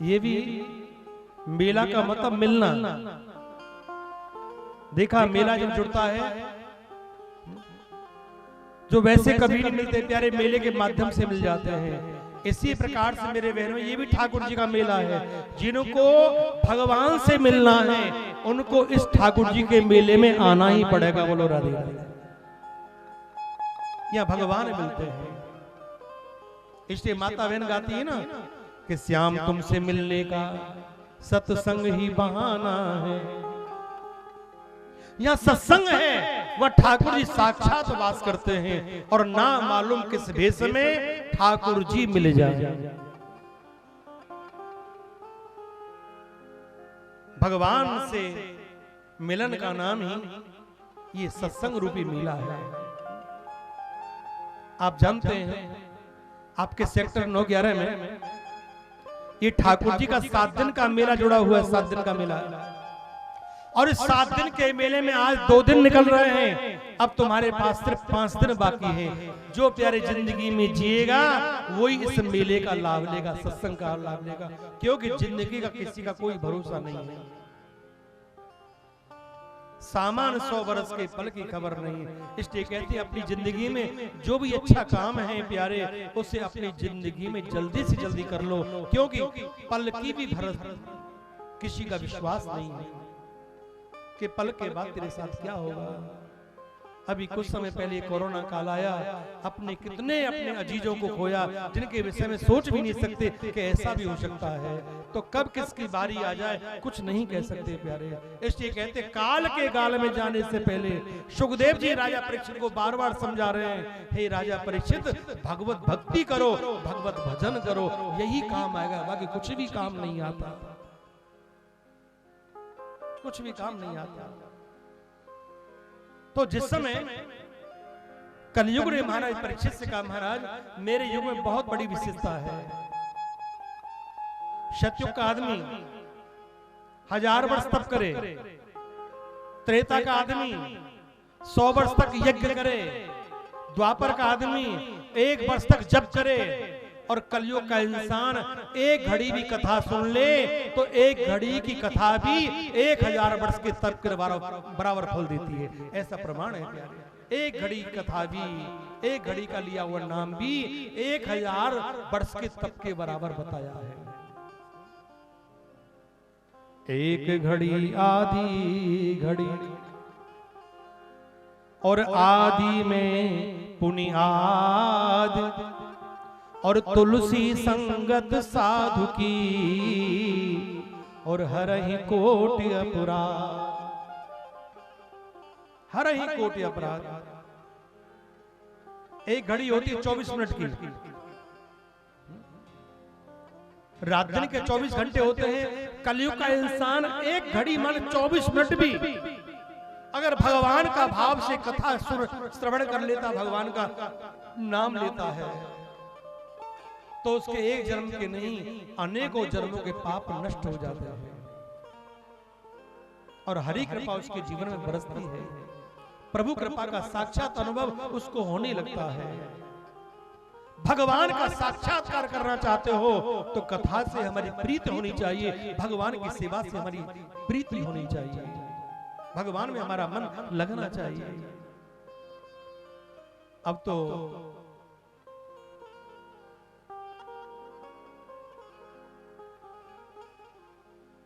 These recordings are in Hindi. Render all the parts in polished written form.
ये भी मेला का मतलब मिलना। देखा मेला जब जुड़ता है जो वैसे कभी नहीं मिलते प्यारे मेले के माध्यम से मिल जाते हैं। इसी प्रकार से मेरे बहनों ये भी ठाकुर जी का मेला है। जिनको भगवान से मिलना है उनको इस ठाकुर जी के मेले में आना ही पड़ेगा। बोलो राधे राधे। यहाँ भगवान मिलते हैं। इसलिए माता बहन गाती है ना कि श्याम तुमसे मिलने का सत्संग ही बहाना है। यहाँ सत्संग है वह ठाकुर जी साक्षात वास करते हैं और ना मालूम किस भेष में ठाकुर जी मिल जाए। भगवान से मिलन का नाम ही ये सत्संग रूपी मेला है। आप जानते हैं आपके सेक्टर 9/11 में ये ठाकुर जी का 7 दिन का मेला जुड़ा हुआ है। 7 दिन का मेला और इस 7 दिन के मेले में आज 2 दिन निकल रहे हैं। अब तुम्हारे पास सिर्फ 5 दिन बाकी है। जो प्यारे जिंदगी में जिएगा वही इस मेले का लाभ लेगा, सत्संग का लाभ लेगा। क्योंकि जिंदगी का किसी का कोई भरोसा नहीं है। सामान 100 वर्ष के पल की खबर नहीं है। इसलिए कहते हैं अपनी जिंदगी में जो भी अच्छा काम है प्यारे उसे अपनी जिंदगी में जल्दी से जल्दी कर लो। क्योंकि पल की भी भरोसा किसी का विश्वास नहीं है कि पल के बाद तेरे साथ क्या होगा। अभी कुछ समय पहले कोरोना काल आया, अपने कितने अपने अजीजों को खोया जिनके विषय में सोच भी नहीं सकते कि ऐसा भी हो सकता है। तो कब किसकी बारी आ जाए कुछ नहीं कह सकते प्यारे। इसलिए कहते काल के गाल में जाने से पहले सुखदेव जी राजा परीक्षित को बार बार समझा रहे हैं, हे राजा परीक्षित भगवत भक्ति करो, भगवत भजन करो, यही काम आएगा। बाकी कुछ भी काम नहीं आता, कुछ भी काम नहीं आता। तो जिस समय कलयुग ने महाराज परीक्षित से कहा महाराज मेरे युग में बहुत बड़ी विशेषता है। सतयुग का आदमी 1000 वर्ष तप करे, त्रेता का आदमी 100 वर्ष तक यज्ञ करे, द्वापर का आदमी 1 वर्ष तक जप करे और कलयुग का इंसान 1 घड़ी भी कथा सुन ले तो 1 घड़ी की कथा भी 1000 वर्ष के तप के बराबर फल देती है। ऐसा प्रमाण है प्यारे। 1 घड़ी कथा भी 1 घड़ी का लिया हुआ नाम भी 1000 वर्ष के तप के बराबर बताया है। 1 घड़ी आधी घड़ी और आदि में पुनियाद और तुलसी संगत साधु की और हरहि कोटि अपराध, हरहि कोटि अपराध। 1 घड़ी होती है 24 मिनट की। रात दिन के 24 घंटे होते हैं। कलयुग का इंसान 1 घड़ी मान 24 मिनट भी अगर भगवान का भाव से कथा श्रवण कर लेता, भगवान का नाम लेता है तो उसके 1 जन्म के नहीं अनेकों जन्मों के पाप नष्ट हो जाते हैं और हरि कृपा उसके जीवन में बरसती है। प्रभु कृपा का साक्षात अनुभव उसको होने लगता है। भगवान का साक्षात्कार करना चाहते हो तो कथा से हमारी प्रीति होनी चाहिए, भगवान की सेवा से हमारी प्रीति होनी चाहिए, भगवान में हमारा मन लगना चाहिए। अब तो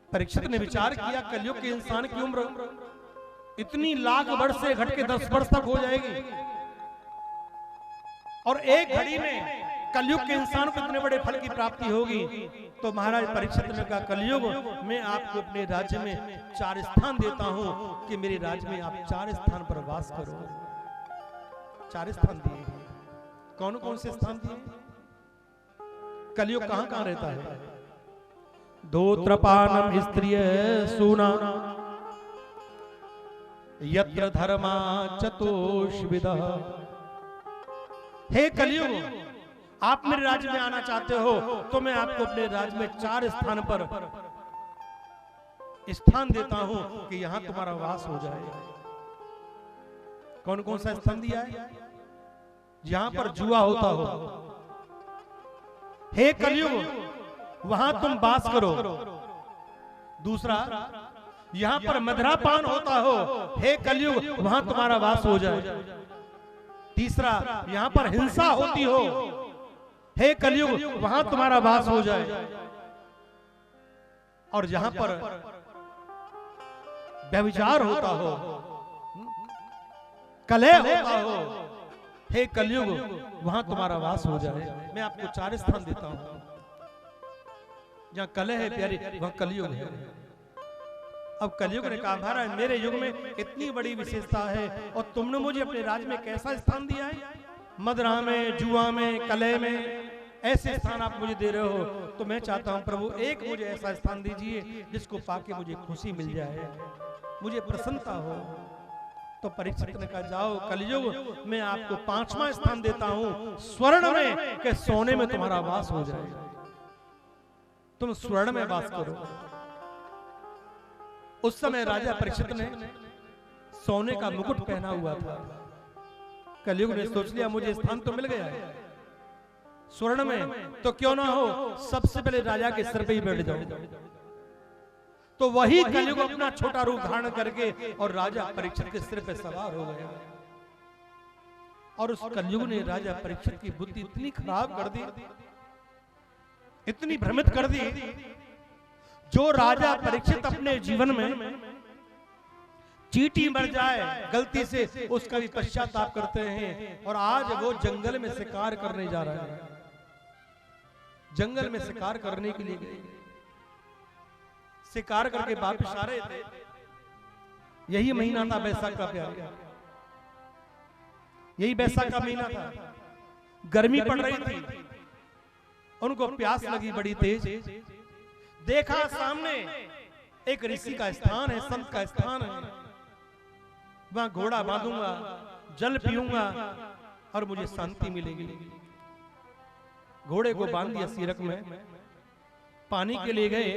परीक्षित ने विचार किया कलयुग के इंसान की उम्र इतनी लाख वर्ष से घट के 10 वर्ष तक हो जाएगी और 1 घड़ी में कलयुग के इंसान को इतने बड़े फल की प्राप्ति होगी। तो महाराज परीक्षित ने कहा कलयुग मैं आपको अपने राज्य में 4 स्थान देता हूं कि मेरे राज्य में आप 4 स्थान पर वास करो। 4 स्थान दिए। कौन कौन से स्थान दिए? कलयुग कहां कहां रहता है? धोत्रपानम स्त्रिय सूना यत्र धर्मा चतुष्विदः। हे कलयुग आप मेरे राज्य में आना चाहते हो तो मैं आपको अपने राज्य में 4 स्थान पर स्थान देता हूं कि यहां तुम्हारा वास हो जाए। कौन कौन सा स्थान दिया है? जहां पर जुआ होता हो। हे कलयुग वहां तुम वास करो। दूसरा, यहां पर मदिरा पान होता हो, हे कलयुग वहां तुम्हारा वास हो जाए। तीसरा, यहां पर हिंसा होती हो, हे कलयुग वहां तुम्हारा वास हो जाए। और जहां पर व्यभिचार होता हो, कलह होता हो, हे कलयुग वहां तुम्हारा वास हो जाए। मैं आपको 4 स्थान देता हूं। जहां कलह है प्यारे, वहां कलयुग है। अब कलयुग ने कहा, महाराज मेरे युग में इतनी बड़ी विशेषता है और तुमने मुझे अपने राज्य में कैसा स्थान दिया है? मदिरा में, जुआ में, कलह में, ऐसे स्थान आप मुझे दे रहे हो। तो मैं चाहता हूं प्रभु एक मुझे ऐसा स्थान दीजिए जिसको पाके मुझे खुशी मिल जाए, मुझे प्रसन्नता हो। तो परीक्षित ने कहा, जाओ कलयुग मैं आपको 5वां स्थान देता हूं, स्वर्ण में, कि सोने में तुम्हारा वास हो जाए, तुम स्वर्ण में वास करो। उस समय राजा परीक्षित ने सोने का मुकुट पहना हुआ था। कलयुग ने सोच लिया मुझे स्थान तो मिल गया है स्वर्ण में, तो क्यों ना हो सबसे पहले राजा के सिर पे ही बैठ जाओ। तो वही कलयुग अपना छोटा रूप धारण करके और राजा परीक्षित के सिर पे सवार हो गया। और उस कलयुग ने राजा परीक्षित की बुद्धि इतनी खराब कर दी, इतनी भ्रमित कर दी, जो राजा परीक्षित अपने जीवन में चींटी मर जाए गलती से उसका भी पश्चाताप करते हैं। और आज वो जंगल में शिकार करने जा रहा है, जंगल में शिकार करने के लिए गए, शिकार करके वापस आ रहे थे। यही महीना था बैसाख का प्यारे, यही बैसाख का महीना था। गर्मी पड़ रही थी, उनको प्यास लगी बड़ी तेज। देखा सामने एक ऋषि का स्थान है, संत का स्थान है, वहां घोड़ा बांधूंगा, जल पीऊंगा और मुझे शांति मिलेगी। घोड़े को बांध दिया सीरक में, पानी के लिए गए।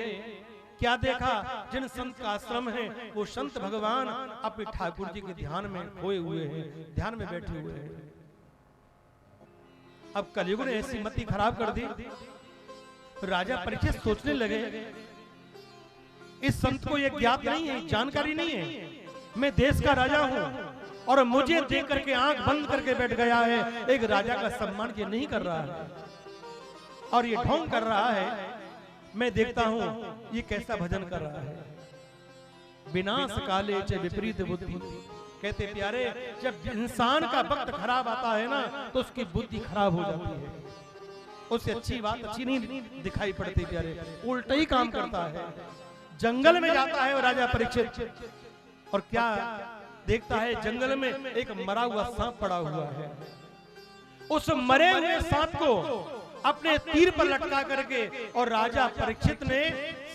क्या देखा, जिन संत का आश्रम है वो संत भगवान अपने ठाकुर जी के ध्यान में खोए हुए हैं, ध्यान में बैठे हुए हैं। अब कलयुग ने ऐसी मति खराब कर दी। राजा परीक्षित सोचने लगे, इस संत को यह ज्ञात नहीं है, जानकारी नहीं है, मैं देश का राजा हूं और मुझे देख करके आंख बंद करके बैठ गया है। एक राजा का सम्मान ये नहीं कर रहा है और ये ढोंग कर रहा है। मैं देखता हूं ये कैसा भजन कर रहा है। विनाश काले च विपरीत बुद्धि। कहते प्यारे, जब इंसान का वक्त खराब आता है ना तो उसकी बुद्धि खराब हो जाती है, उससे अच्छी बात अच्छी नहीं दिखाई पड़ती प्यारे, उल्टा ही काम करता है। जंगल में जाता है वो राजा परीक्षित और क्या देखता है, जंगल में एक मरा हुआ सांप पड़ा हुआ है। उस मरे हुए सांप को अपने तीर पर लटका करके और राजा परीक्षित ने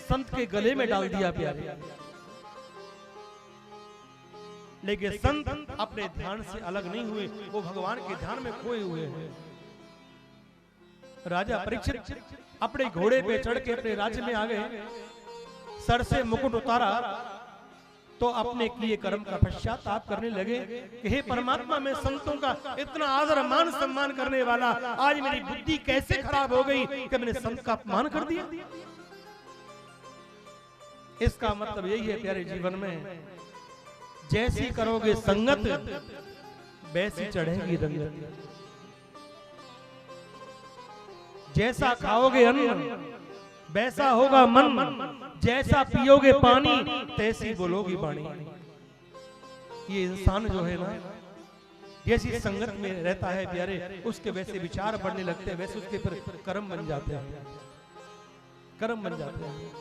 संत के गले में डाल दिया प्यारे। लेकिन संत अपने ध्यान से अलग नहीं हुए, वो भगवान के ध्यान में खोए हुए हैं। राजा परीक्षित अपने घोड़े पे चढ़ के अपने राज्य में आ गए। सर से मुकुट उतारा तो अपने किए कर्म का पश्चाताप करने लगे कि हे परमात्मा, मैं संतों का इतना आदर मान सम्मान करने वाला, आज मेरी बुद्धि कैसे खराब हो गई कि मैंने संत का अपमान कर दिया। इसका मतलब यही है प्यारे, जीवन में जैसी करोगे संगत वैसी चढ़ेगी रंगत, जैसा खाओगे अन्न वैसा होगा मन, जैसा पियोगे पानी तैसी बोलोगी वाणी। ये इंसान जो है ना, जैसी संगत में रहता है प्यारे, उसके वैसे विचार बढ़ने लगते हैं, वैसे उसके फिर कर्म बन जाते हैं, कर्म बन जाते हैं।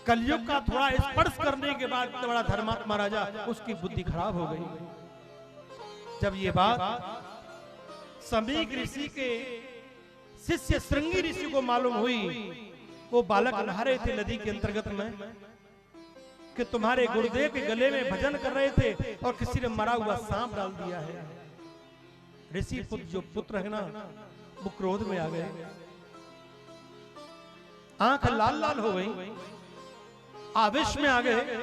कलयुग का थोड़ा स्पर्श करने के बाद बड़ा धर्मात्मा राजा, उसकी बुद्धि खराब हो गई। जब ये बात समीक ऋषि के शिष्य श्रृंगी ऋषि को मालूम हुई, वो बालक नहा रहे थे नदी के अंतर्गत में, कि तुम्हारे गुरुदेव के गले में भजन कर रहे थे और किसी ने मरा हुआ सांप डाल दिया है। ऋषि पुत्र जो पुत्र है ना, वो क्रोध में आ गए, आंख लाल लाल हो गई, आवेश में आ गए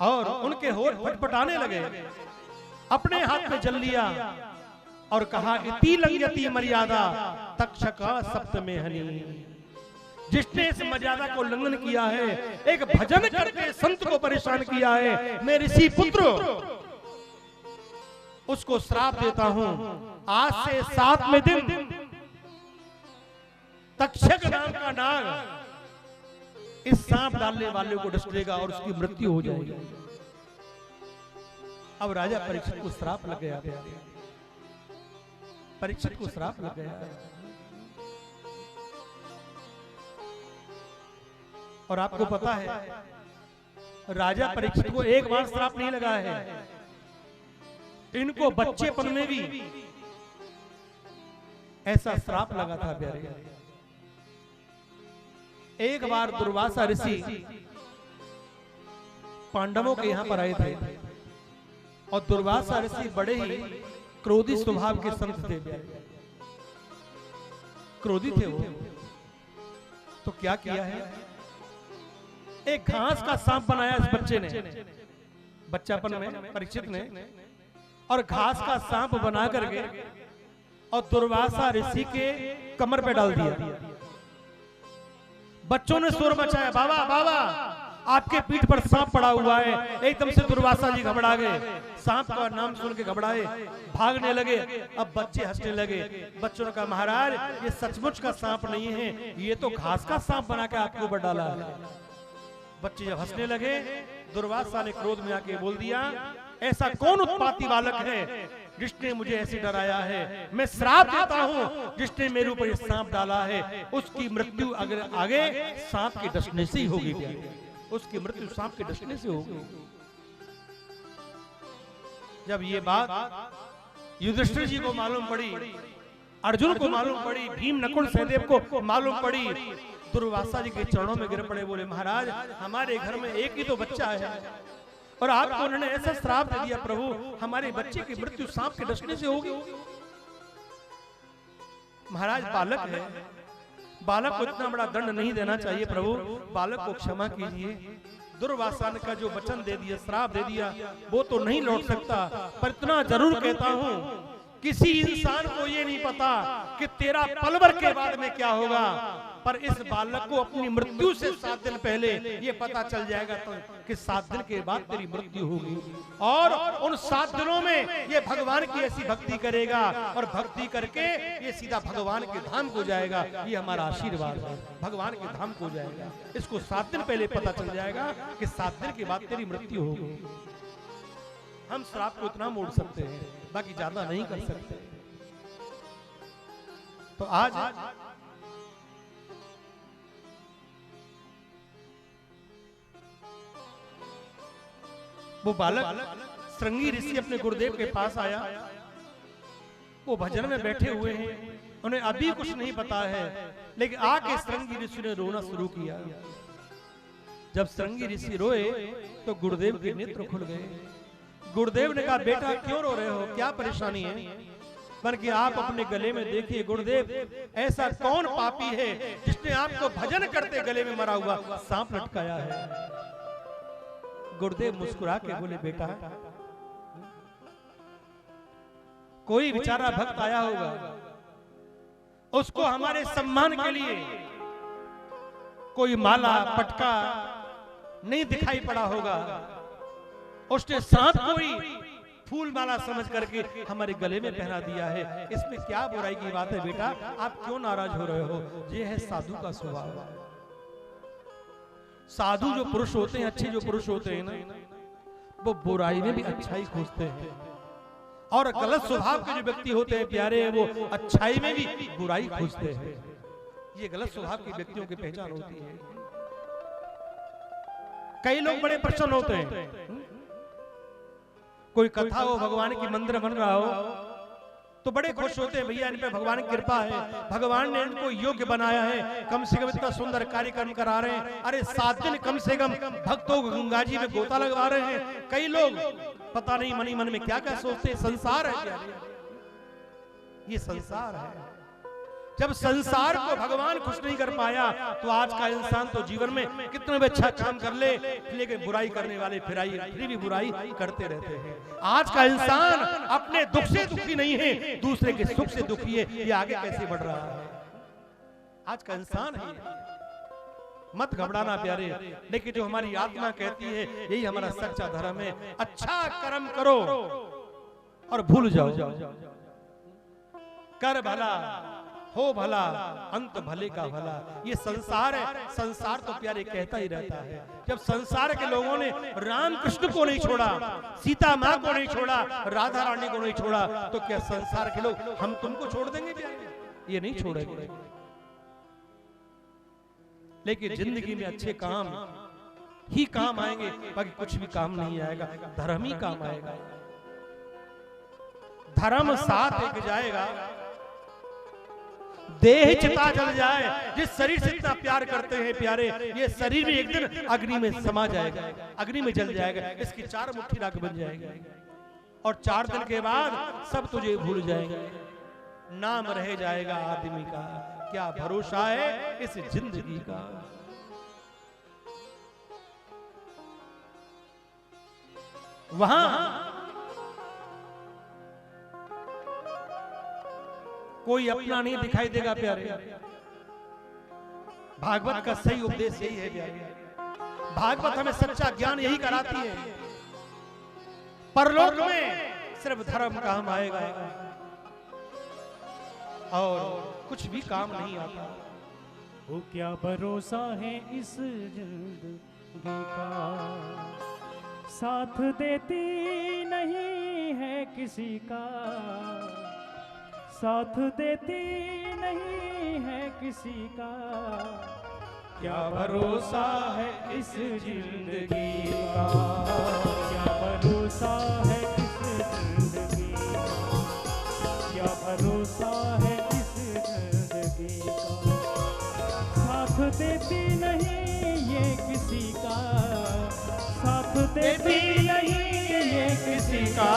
और उनके होठ फटफटाने लगे। अपने हाथ में जल लिया और कहा इति लंघयति मर्यादा तक्षक सप्तमे हनि। जिसने इस मर्यादा को उल्लंघन किया है, एक भजन करके संत को परेशान किया है, मैं ऋषि पुत्र उसको श्राप देता हूं, आज से 7वें दिन तक्षक नाम का नाग इस सांप डालने वाले को डस लेगा और उसकी मृत्यु हो जाएगी। अब राजा परीक्षित को श्राप लग गया, परीक्षित को श्राप लग गया। और आपको पता है राजा परीक्षित को एक बार श्राप नहीं लगा है, इनको बच्चेपन में भी ऐसा श्राप लगा था प्यारे। एक बार दुर्वासा ऋषि पांडवों के यहां पर आए थे और दुर्वासा ऋषि बड़े ही क्रोधी स्वभाव के संत थे, क्रोधी थे वो। तो क्या किया है, एक घास का सांप बनाया इस बच्चे ने, बच्चापन में परीक्षित ने, और घास का सांप बना करके और दुर्वासा ऋषि के कमर पे डाल दिया। बच्चों ने शोर मचाया, बाबा बाबा आपके पीठ पर सांप पड़ा हुआ है। एकदम से दुर्वासा जी घबरा गए, सांप का नाम सुन के घबराए, भागने लगे। अब बच्चे हंसने लगे। बच्चों ने कहा महाराज ये सचमुच का सांप नहीं है, ये तो घास का सांप बना के आपके ऊपर डाला है। बच्चे जब हंसने लगे, दुर्वासा ने क्रोध में आके बोल दिया, ऐसा कौन उत्पाती बालक है जिसने मुझे ऐसे डराया है। मैं श्राप देता हूं जिसने मेरे ऊपर ये सांप डाला है, उसकी मृत्यु अगर आगे सांप के डसने से ही होगी, उसकी मृत्यु सांप के डसने से होगी। जब ये बात युधिष्ठिर जी को मालूम पड़ी, अर्जुन को मालूम पड़ी, भीम नकुल सहदेव को मालूम पड़ी, दुर्वासा जी के चरणों में गिर पड़े, बोले महाराज हमारे घर में एक ही तो बच्चा है और आपको उन्होंने ऐसा श्राप दे दिया, प्रभु हमारे बच्चे की मृत्यु सांप के डसने से होगी। महाराज बालक है, बालक को इतना बड़ा दंड नहीं देना चाहिए प्रभु, बालक को क्षमा कीजिए। दुर्वासा ने का जो वचन दे दिया, श्राप दे दिया, वो तो नहीं लौट सकता, पर इतना जरूर कहता हूं किसी इंसान को ये नहीं पता कि तेरा पल भर के बाद में क्या होगा, पर इस बालक को अपनी मृत्यु से 7 दिन पहले ये पता चल जाएगा तो कि 7 दिन के बाद तेरी मृत्यु होगी। और उन 7 दिनों में ये भगवान की ऐसी भक्ति करेगा और भक्ति करके ये सीधा भगवान के धाम को जाएगा। ये हमारा आशीर्वाद है, भगवान के धाम को जाएगा। इसको 7 दिन पहले पता चल जाएगा कि 7 दिन के बाद तेरी मृत्यु होगी। हम श्राप को इतना मोड़ सकते हैं, बाकी ज्यादा नहीं कर सकते। तो आज वो बालक श्रृंगी ऋषि अपने गुरुदेव के पास आया, वो भजन में बैठे हुए हैं, उन्हें अभी कुछ नहीं पता है, लेकिन आके श्रृंगी ऋषि ने रोना शुरू किया। जब श्रृंगी ऋषि रोए तो गुरुदेव के नेत्र खुल गए। गुरुदेव ने कहा बेटा क्यों रो रहे हो, क्या परेशानी है? बल्कि आप अपने गले में देखिए गुरुदेव, ऐसा कौन पापी है जिसने आपको भजन करते गले में मरा हुआ सांप लटकाया है। गुरुदेव मुस्कुरा के बोले बेटा कोई बेचारा भक्त आया होगा, उसको हमारे सम्मान के लिए कोई माला पटका नहीं दिखाई पड़ा होगा, उसने सांप कोई फूल माला समझ करके हमारे गले में पहना दिया है। इसमें क्या बुराई की बात है बेटा, आप क्यों नाराज हो रहे हो? ये है साधु का स्वभाव। साधु जो पुरुष होते हैं, अच्छे जो पुरुष होते हैं ना, वो बुराई में भी अच्छाई खोजते हैं, और गलत स्वभाव के जो व्यक्ति होते हैं प्यारे, वो अच्छाई में भी बुराई खोजते हैं। ये गलत स्वभाव के व्यक्तियों की पहचान होती है। कई लोग बड़े प्रसन्न होते हैं, कोई कथा हो, भगवान की मंदिर बन रहा हो तो बड़े खुश होते हैं, भैया इन पे भगवान की कृपा है, भगवान ने इनको योग्य बनाया है, कम से कम इतना सुंदर कार्यक्रम करा रहे हैं। अरे 7 दिन कम से कम भक्तों को गंगा जी में गोता लगवा रहे हैं। कई लोग पता नहीं मनी मन में क्या क्या सोचते हैं। संसार है क्या? ये संसार है जब संसार को भगवान खुश नहीं कर पाया तो आज का इंसान तो जीवन में कितना भी अच्छा काम कर ले, लेकिन बुराई करने वाले फिर भी बुराई करते रहते हैं। आज का इंसान अपने दुख से दुखी नहीं है, दूसरे के सुख से दुखी है। ये आगे कैसे बढ़ रहा है आज का इंसान है। मत घबराना प्यारे, लेकिन जो हमारी आत्मा कहती है यही हमारा सच्चा धर्म है, अच्छा कर्म करो और भूल जाओ। कर भला हो भला अंत भले का भला, ये संसार है। संसार तो प्यारे कहता ही रहता है। जब संसार के लोगों ने राम कृष्ण को नहीं छोड़ा, सीता माँ को नहीं छोड़ा, राधा रानी को नहीं छोड़ा, तो क्या संसार के लोग हम तुमको छोड़ देंगे प्यारे? ये नहीं छोड़ेंगे। लेकिन जिंदगी में अच्छे काम ही काम आएंगे, बाकी कुछ भी काम नहीं आएगा। धर्म ही काम आएगा। धर्म साथ एक जाएगा, देह चिता जल जाए। जिस शरीर से इतना प्यार करते हैं प्यारे, ये शरीर भी एक दिन अग्नि में समा जाएगा, अग्नि में जल जाएगा। इसकी 4 मुट्ठी राख बन जाएगी और 4 दिन के बाद सब तुझे भूल जाएंगे। नाम रह जाएगा आदमी का, क्या भरोसा है इस जिंदगी का। वहां कोई अपना नहीं दिखाई देगा प्यारे। भागवत का सही उपदेश यही है प्यारे। भागवत हमें सच्चा ज्ञान यही कराती है। परलोक में सिर्फ धर्म काम आएगा और कुछ भी काम नहीं आता। वो क्या भरोसा है इस जिंदगी का, साथ देती नहीं है किसी का, साथ देती नहीं है किसी का। क्या भरोसा है इस जिंदगी का, क्या भरोसा है इस जिंदगी का, क्या भरोसा है इस जिंदगी का। साथ देती नहीं ये किसी का, साथ देती नहीं ये किसी का।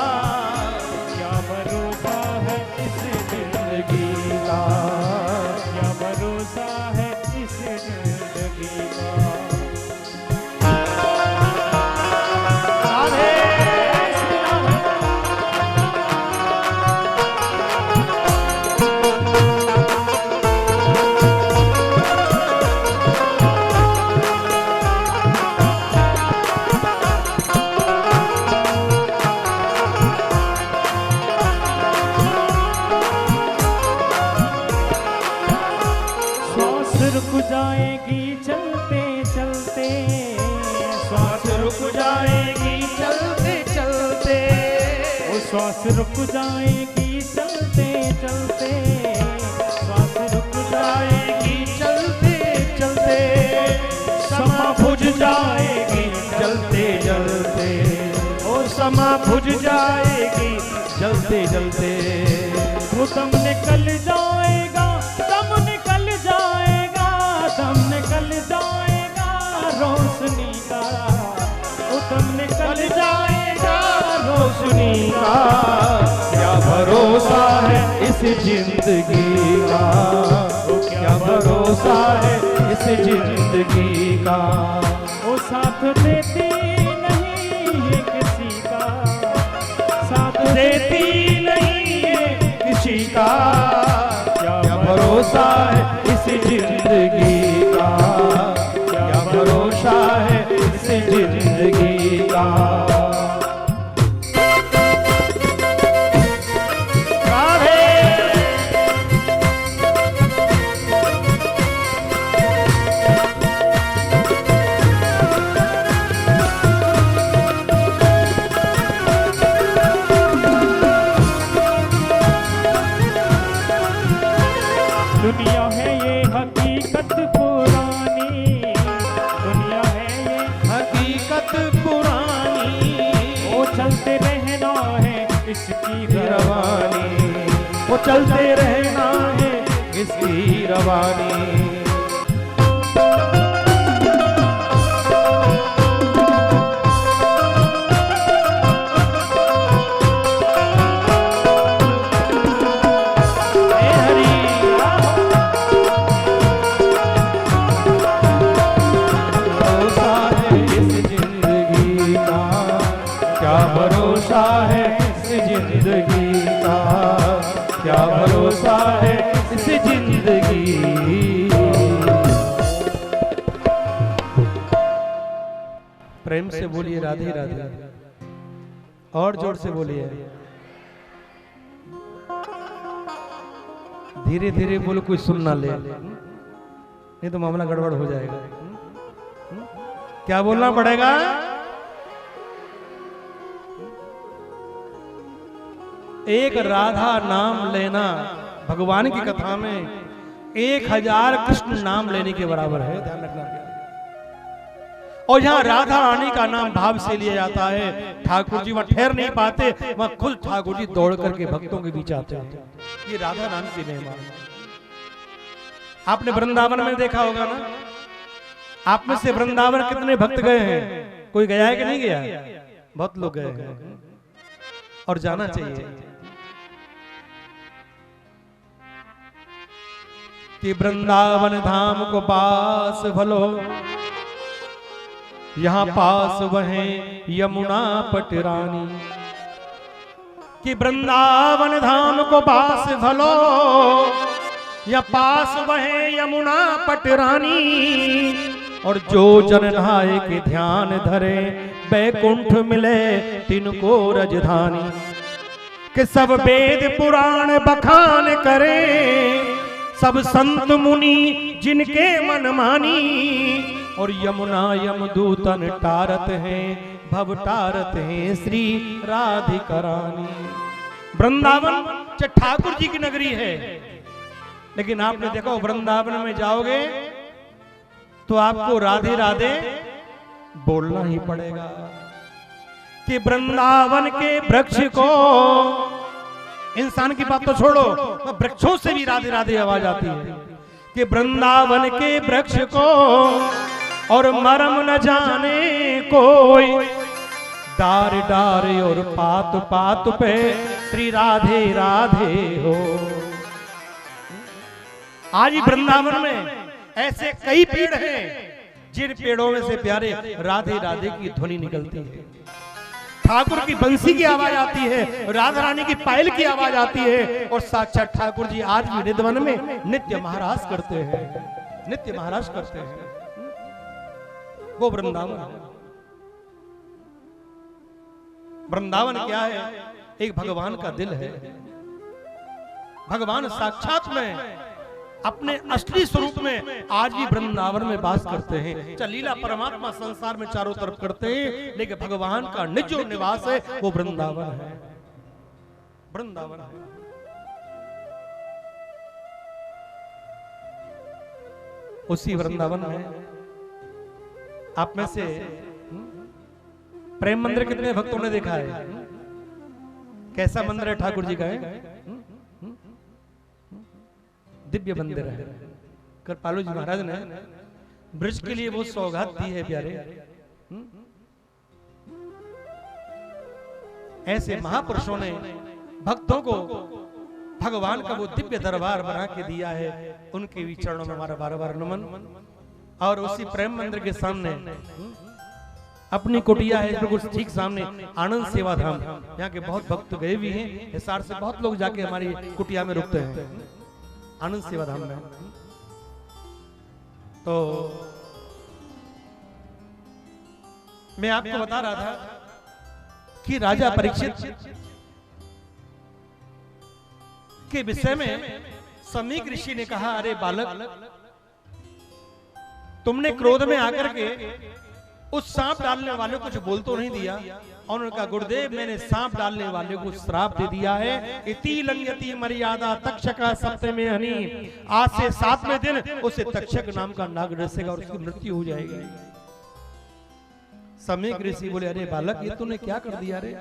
क्या भरोसा है इस जिंदगी का, क्या भरोसा है इस जिंदगी का। रुक जाएगी चलते चलते, श्वास रुक जाएगी चलते चलते, वो श्वास रुक जाएगी चलते चलते, श्वास रुक जाएगी चलते चलते। समा बुझ जाएगी जलते जलते, ओ समा बुझ जाएगी जलते जलते। वो दम निकल जाएगा, दम निकल जाएगा, दम निकल जाएगा रोशनी का, वो दम निकल जाएगा रोशनी का। क्या भरोसा है इस जिंदगी का, वो क्या भरोसा है इस जिंदगी का। वो साथ देती नहीं ये किसी का, साथ देती नहीं ये किसी का। क्या भरोसा है इस जिंदगी का, क्या भरोसा है इस जिंदगी का। दुनिया है ये हकीकत पुरानी, दुनिया है ये हकीकत पुरानी। वो चलते रहना है इसकी रवानी, वो चलते रहना है इसकी रवानी। इस जिंदगी। प्रेम से बोलिए राधे राधे, और जोर से बोलिए। धीरे धीरे बोलो, कोई सुन ना ले, नहीं तो मामला गड़बड़ हो जाएगा। क्या बोलना पड़ेगा? एक राधा नाम लेना भगवान की कथा में 1000 कृष्ण नाम लेने के बराबर है, ध्यान रखना। और यहाँ राधा रानी का नाम भाव से लिया जाता है। ठाकुर जी वहां ठहर नहीं पाते, वहां खुद ठाकुर जी दौड़ करके भक्तों के बीच आते हैं। ये राधा रानी की महिमा है। आपने वृंदावन में देखा होगा ना, आप में से वृंदावन कितने भक्त गए हैं? कोई गया है कि नहीं गया? बहुत लोग गए हैं और जाना चाहिए। कि वृंदावन धाम को पास भलो, यहाँ पास वहे यमुना पटरानी। कि वृंदावन धाम को पास भलो, या पास वहे यमुना पटरानी। और जो जन नहाए के ध्यान धरे, बैकुंठ मिले तिनको रजधानी। कि सब वेद पुराण बखान करे, सब संत मुनि जिनके मन मानी। और यमुना यमदूतन टारत हैं, भव टारत हैं श्री राधिका रानी। वृंदावन ठाकुर जी की नगरी है, लेकिन आपने देखा वृंदावन में जाओगे तो आपको राधे राधे बोलना ही पड़ेगा। कि वृंदावन के वृक्ष को, इंसान की बात तो छोड़ो, वृक्षों से भी राधे राधे आवाज आती है। कि वृंदावन के वृक्ष को और मरम न जाने कोई, डार डार और पात पात पे श्री राधे राधे हो। आज वृंदावन में ऐसे कई पेड़ हैं जिन पेड़ों में से प्यारे राधे राधे की ध्वनि निकलती है। ठाकुर की बंसी की आवाज आती है, राधा रानी की पायल की आवाज आती है। और साक्षात ठाकुर जी आज भी निधवन में नित्य महाराज करते हैं, नित्य महाराज करते हैं। वो वृंदावन, वृंदावन क्या है? एक भगवान का दिल है। भगवान साक्षात में अपने असली स्वरूप में आज भी वृंदावन में वास करते हैं। लीला परमात्मा संसार में चारों तरफ करते हैं, लेकिन भगवान का निज जो निवास है वो वृंदावन है। वृंदावन है। उसी वृंदावन में आप में से प्रेम मंदिर कितने भक्तों ने देखा है? कैसा मंदिर है ठाकुर जी का? है दिव्य मंदिर है। कृपालु जी महाराज ने ब्रज के लिए वो सौगात दी है प्यारे। ऐसे महापुरुषों ने भक्तों को भगवान का वो दिव्य दरबार बना के दिया है। उनके भी चरणों में हमारा बार बार नमन। और उसी प्रेम मंदिर के सामने अपनी कुटिया है, बिल्कुल ठीक सामने आनंद सेवा धाम। यहाँ के बहुत भक्त गए भी हैं, हिसार से बहुत लोग जाके हमारी कुटिया में रुकते हैं आनंद सेवा धाम में। तो मैं आपको बता रहा था कि राजा परीक्षित के विषय में समीक ऋषि ने कहा, अरे बालक, तुमने क्रोध में आकर के उस सांप डालने वाले को कुछ बोल तो नहीं दिया। और उनका गुरुदेव, मैंने सांप डालने वाले को श्राप दे दिया है। इति लंघयति मर्यादा तक्षका सप्तमे हनि। आज से 7वें दिन उसे तक्षक नाम का नाग डसेगा और उसकी मृत्यु हो जाएगी। समीक ऋषि बोले, अरे बालक, ये तूने क्या कर दिया रे?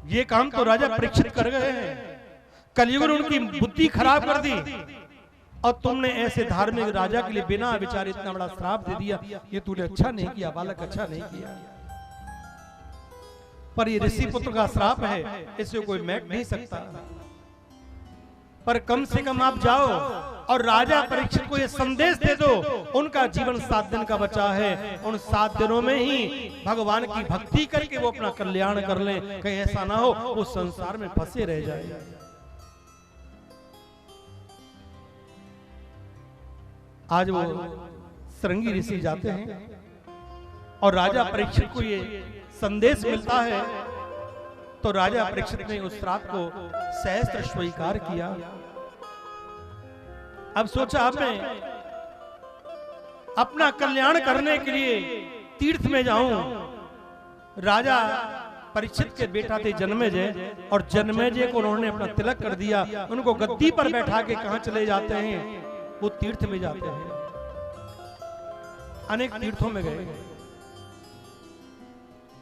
ये काम तो राजा परीक्षित कर गए हैं। कलयुग ने उनकी बुद्धि खराब कर दी और तुमने ऐसे धार्मिक राजा के लिए बिना विचार इतना बड़ा श्राप दे दिया। ये तूने अच्छा नहीं किया बालक, अच्छा नहीं किया। पर ये ऋषि पुत्र का श्राप है, इसे कोई मैट नहीं सकता। पर कम से कम आप जाओ और राजा परीक्षित को ये संदेश दे दो, उनका जीवन 7 दिन का बचा है। उन 7 दिनों में ही भगवान की भक्ति करके वो अपना कल्याण कर ले। कहीं ऐसा ना हो वो संसार में फंसे रह जाए। आज वो श्रृंगी ऋषि जाते हैं और राजा परीक्षित को ये संदेश मिलता है, तो राजा परीक्षित ने उस श्राप को सहस्त्र स्वीकार किया। अब सोचा अब मैं अपना कल्याण करने के लिए तीर्थ में जाऊं। राजा परीक्षित के बेटा थे जन्मेजय, और जन्मेजय को उन्होंने अपना तिलक कर दिया। उनको गद्दी पर बैठा के कहां चले जाते हैं? वो तीर्थ में जाते हैं। अनेक तीर्थों में गए,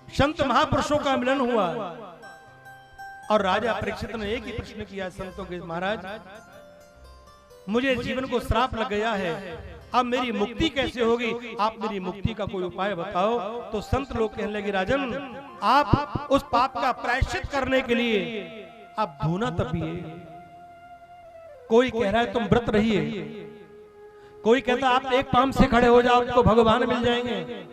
संत महापुरुषों का मिलन हुआ, और राजा परीक्षित ने एक ही प्रश्न किया संतों के, महाराज मुझे जीवन को श्राप लग गया है, अब मेरी मुक्ति कैसे होगी? आप मेरी मुक्ति का कोई उपाय बताओ। तो संत लोग कहने लगे, राजन आप उस पाप का प्रायश्चित करने के लिए आप धूना तपिए। कोई कह रहा है तुम व्रत रहिए, कोई कहता आप एक पाम से खड़े हो जाओ आपको भगवान मिल जाएंगे।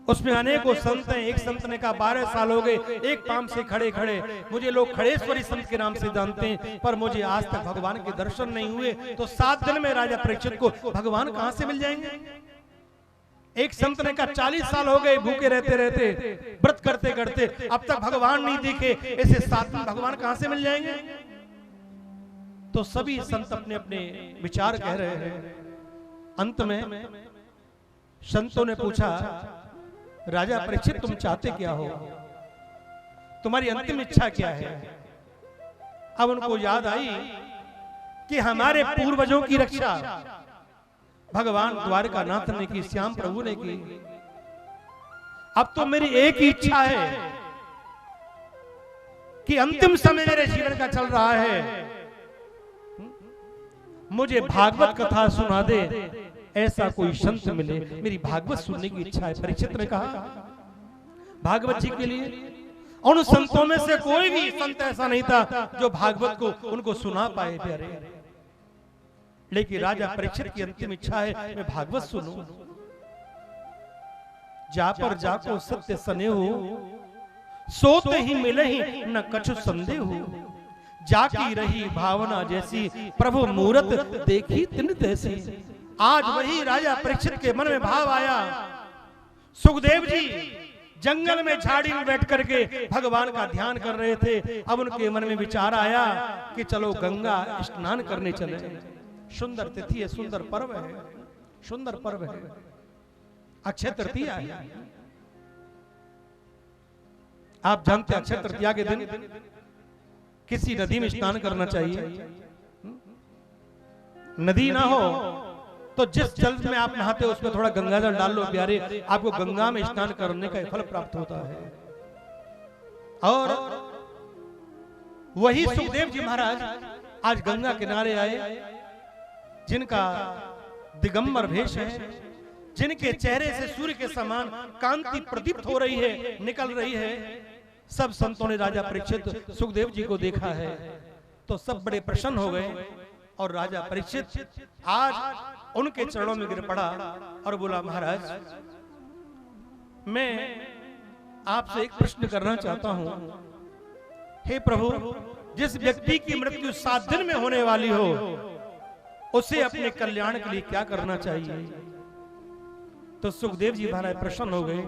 उसमें अनेकों संत हैं। एक संत ने कहा 12 साल हो गए एक पाम से खड़े खड़े, मुझे लोग खड़ेश्वरी संत के नाम से जानते हैं, पर मुझे आज तक भगवान के दर्शन नहीं हुए। तो 7 दिन में राजा परीक्षित को भगवान कहां से मिल जाएंगे? एक संत ने कहा 40 साल हो गए भूखे रहते रहते, व्रत करते करते, अब तक भगवान नहीं दिखे, ऐसे 7 दिन भगवान कहां से मिल जाएंगे? तो सभी संत अपने अपने विचार कह रहे हैं। अंत में संतों ने पूछा, राजा परीक्षित तुम चाहते क्या हो? तुम्हारी अंतिम इच्छा क्या है? अब उनको याद आई कि हमारे पूर्वजों की रक्षा भगवान द्वारका नाथ ने की, श्याम प्रभु ने की। अब तो मेरी एक ही इच्छा है कि अंतिम समय मेरे जीवन का चल रहा है, मुझे भागवत कथा सुना दे, ऐसा कोई संत मिले, मेरी भागवत सुनने की इच्छा है। परीक्षित ने कहा भागवत जी के लिए उन संतों में से कोई भी संत ऐसा नहीं था जो भागवत को उनको सुना पाए प्यारे। लेकिन राजा परीक्षित की अंतिम इच्छा है मैं भागवत सुनूं। जा पर जाको सत्य सने हो, सोते ही मिले ही न कछु संदेह हो, जाकी रही भावना जैसी, प्रभु मूरत देखी तिन तैसी। आज वही राजा परीक्षित के मन में भाव आया। सुखदेव जी जंगल में झाड़ी में बैठ करके भगवान का ध्यान कर रहे थे। अब उनके मन में विचार आया कि चलो गंगा स्नान करने चले। सुंदर तिथि है, सुंदर पर्व है, सुंदर पर्व है, अक्षय तृतीया है। आप जानते हैं अक्षय तृतीया के दिन किसी नदी में स्नान करना चाहिए। नदी ना हो तो जिस जल में आप नहाते हो उसमें थोड़ा गंगा जल डाल लो प्यारे, आपको गंगा में स्नान करने का फल प्राप्त होता है। और वही सुखदेव जी महाराज आज गंगा किनारे आए, जिनका दिगंबर भेष है, जिनके चेहरे से सूर्य के समान कांति प्रदीप्त हो रही है, निकल रही है। सब संतों ने राजा परीक्षित सुखदेव जी को देखा है तो सब बड़े प्रसन्न हो गए। और राजा परीक्षित आज उनके चरणों में गिर पड़ा और बोला, महाराज मैं आपसे एक प्रश्न करना चाहता हूं। हे प्रभु, जिस व्यक्ति की मृत्यु 7 दिन में होने वाली हो उसे अपने कल्याण के लिए क्या करना चाहिए? तो सुखदेव जी महाराज प्रसन्न हो गए।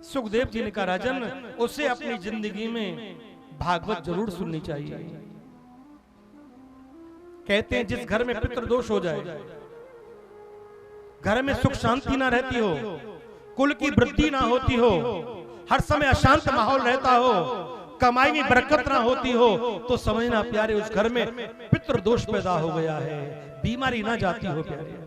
सुखदेव जी ने कहा, राजन उसे अपनी जिंदगी में भागवत जरूर सुननी चाहिए। कहते हैं जिस घर में पितृदोष हो जाए, घर में सुख शांति ना रहती हो, कुल की वृद्धि ना होती हो, हर समय अशांत माहौल रहता हो, कमाई में बरकत ना होती हो, तो समझना प्यारे उस घर में पितृदोष पैदा हो गया है, बीमारी ना जाती हो प्यारे।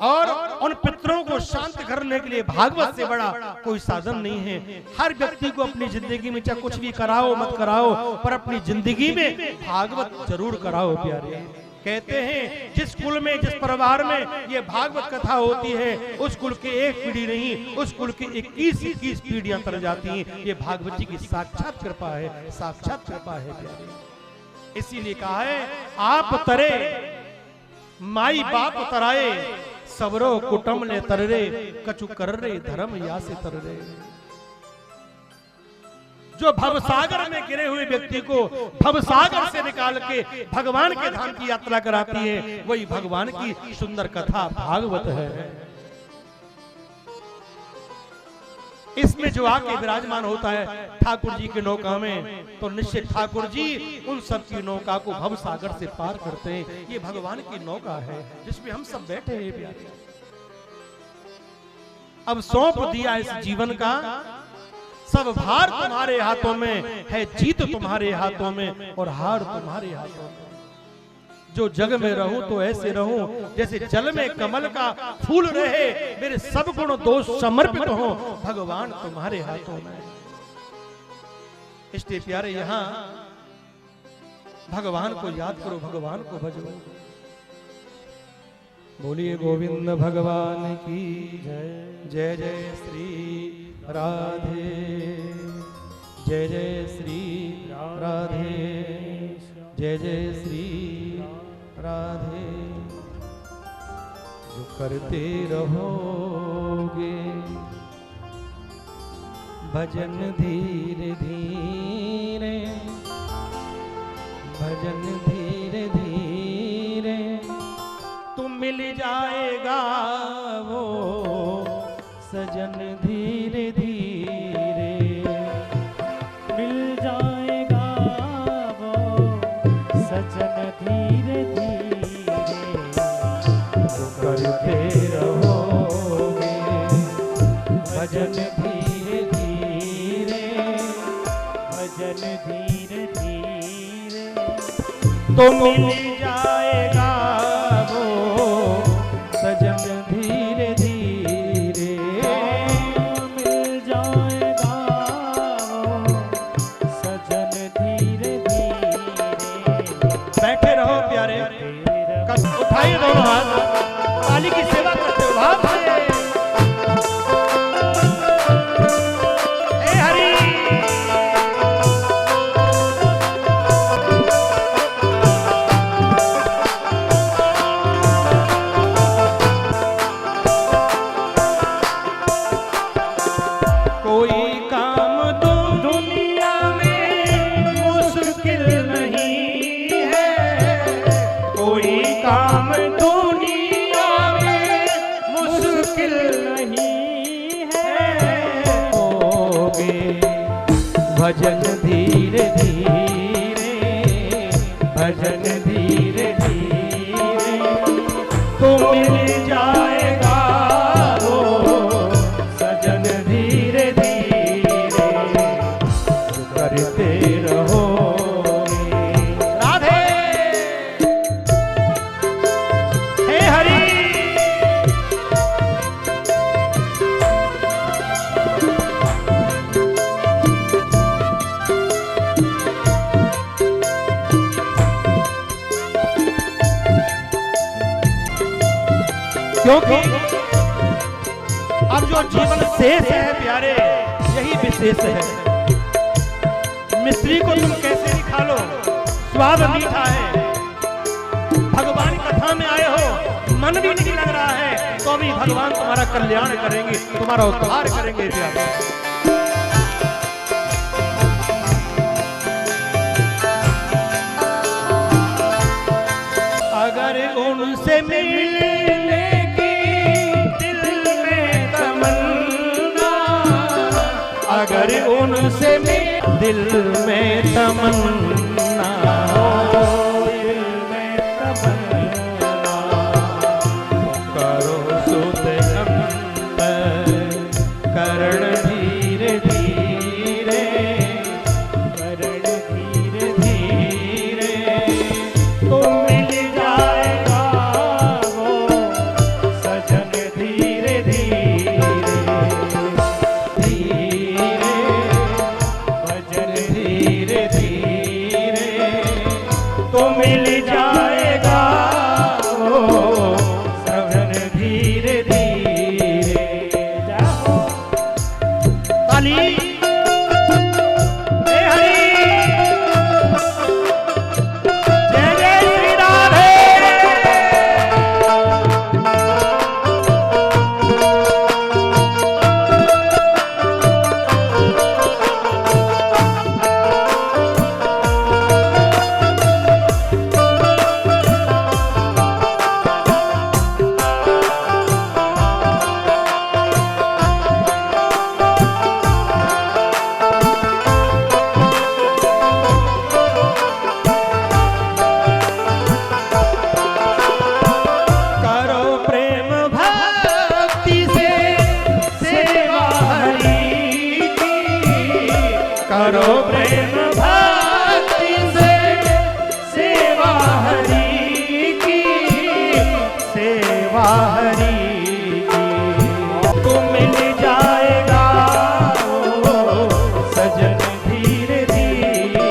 और उन पितरों को शांत करने के लिए भागवत से बड़ा कोई साधन नहीं है। हर व्यक्ति को अपनी जिंदगी में चाहे कुछ भी कराओ मत कराओ, पर अपनी जिंदगी में भागवत जरूर कराओ प्यारे। कहते हैं जिस कुल में, जिस परिवार में ये भागवत कथा होती है, उस कुल के एक पीढ़ी नहीं, उस कुल की 21 पीढ़ियां तर जाती हैं। ये भागवत जी की साक्षात कृपा है, साक्षात कृपा है प्यारे। इसीलिए कहा है आप तरे माई बाप तराए, सबरो कुटुंब ले तररे, कछु कर रे धर्म या से तररे। जो भवसागर में गिरे हुए व्यक्ति को भवसागर से निकाल के भगवान के धाम की यात्रा कराती है, वही भगवान की सुंदर कथा भागवत है। इसमें जो आके विराजमान होता है ठाकुर जी की नौका में, तो निश्चित ठाकुर जी उन सब की नौका को भवसागर से पार करते हैं। ये भगवान की नौका है जिसमें हम सब बैठे हैं प्यारे। अब सौंप दिया इस जीवन का, सब भार तुम्हारे हाथों में है, जीत तुम्हारे हाथों में और हार तुम्हारे हाथों में। जो जग में रहूं तो ऐसे रहूं जैसे जल में कमल का फूल रहे, मेरे सब गुण दोष समर्पित हो, भगवान तुम्हारे हाथों में। इसलिए प्यारे यहां भगवान को याद करो, भगवान को भजो। बोलिए गोविंद भगवान की जय। जय जय श्री राधे, जय जय श्री राधे, जय जय श्री राधे। जो करते रहोगे भजन धीरे धीरे, भजन धीरे धीरे, तुम मिल जाएगा वो सजन धीरे धीरे, मिल जाएगा वो सजन धीरे धीरे। जो करते रहोगे भजन धीरे धीरे, भजन धीरे धीरे, तो मिल जाएगा वो सजन धीरे धीरे, मिल जाएगा वो सजन धीरे धीरे। बैठे रहो प्यारे, उठाइए दोनों हाथ, ताली की सेवा करते हो भाव से। हे हरि कोई काम तो दुनिया में मुश्किल नहीं है, कोई काम दुनिया में मुश्किल नहीं है। होगे भजन धीरे धीरे, भजन धीरे धीरे, तो मिल जाएगा वो सजन धीरे धीरे। जो करते रहोगे राधे, हे हरि। क्योंकि अब जो जीवन शेष है प्यारे, यही विशेष है। मिश्री को तुम कैसे भी खा लो, स्वाद मीठा है। भगवान कथा में आए हो, मन भी नहीं लग रहा है, तो भी भगवान तुम्हारा कल्याण करेंगे, तुम्हारा उद्धार करेंगे प्यारे। अगर उनसे मिलने की दिल में तमन्ना, अगर उनसे दिल में तमन्ना, दिल में तमन्ना, करो सुध अंतर करण धीरे धीरे, करण धीरे धीरे, तो मिल जाएगा वो सजन धीरे धीरे, धीरे भजन धीरे धीरे, तो करो प्रेम भक्ति से सेवा हरि की, सेवा हरि की। तो मिल जाएगा ओ सजन धीरे धीरे,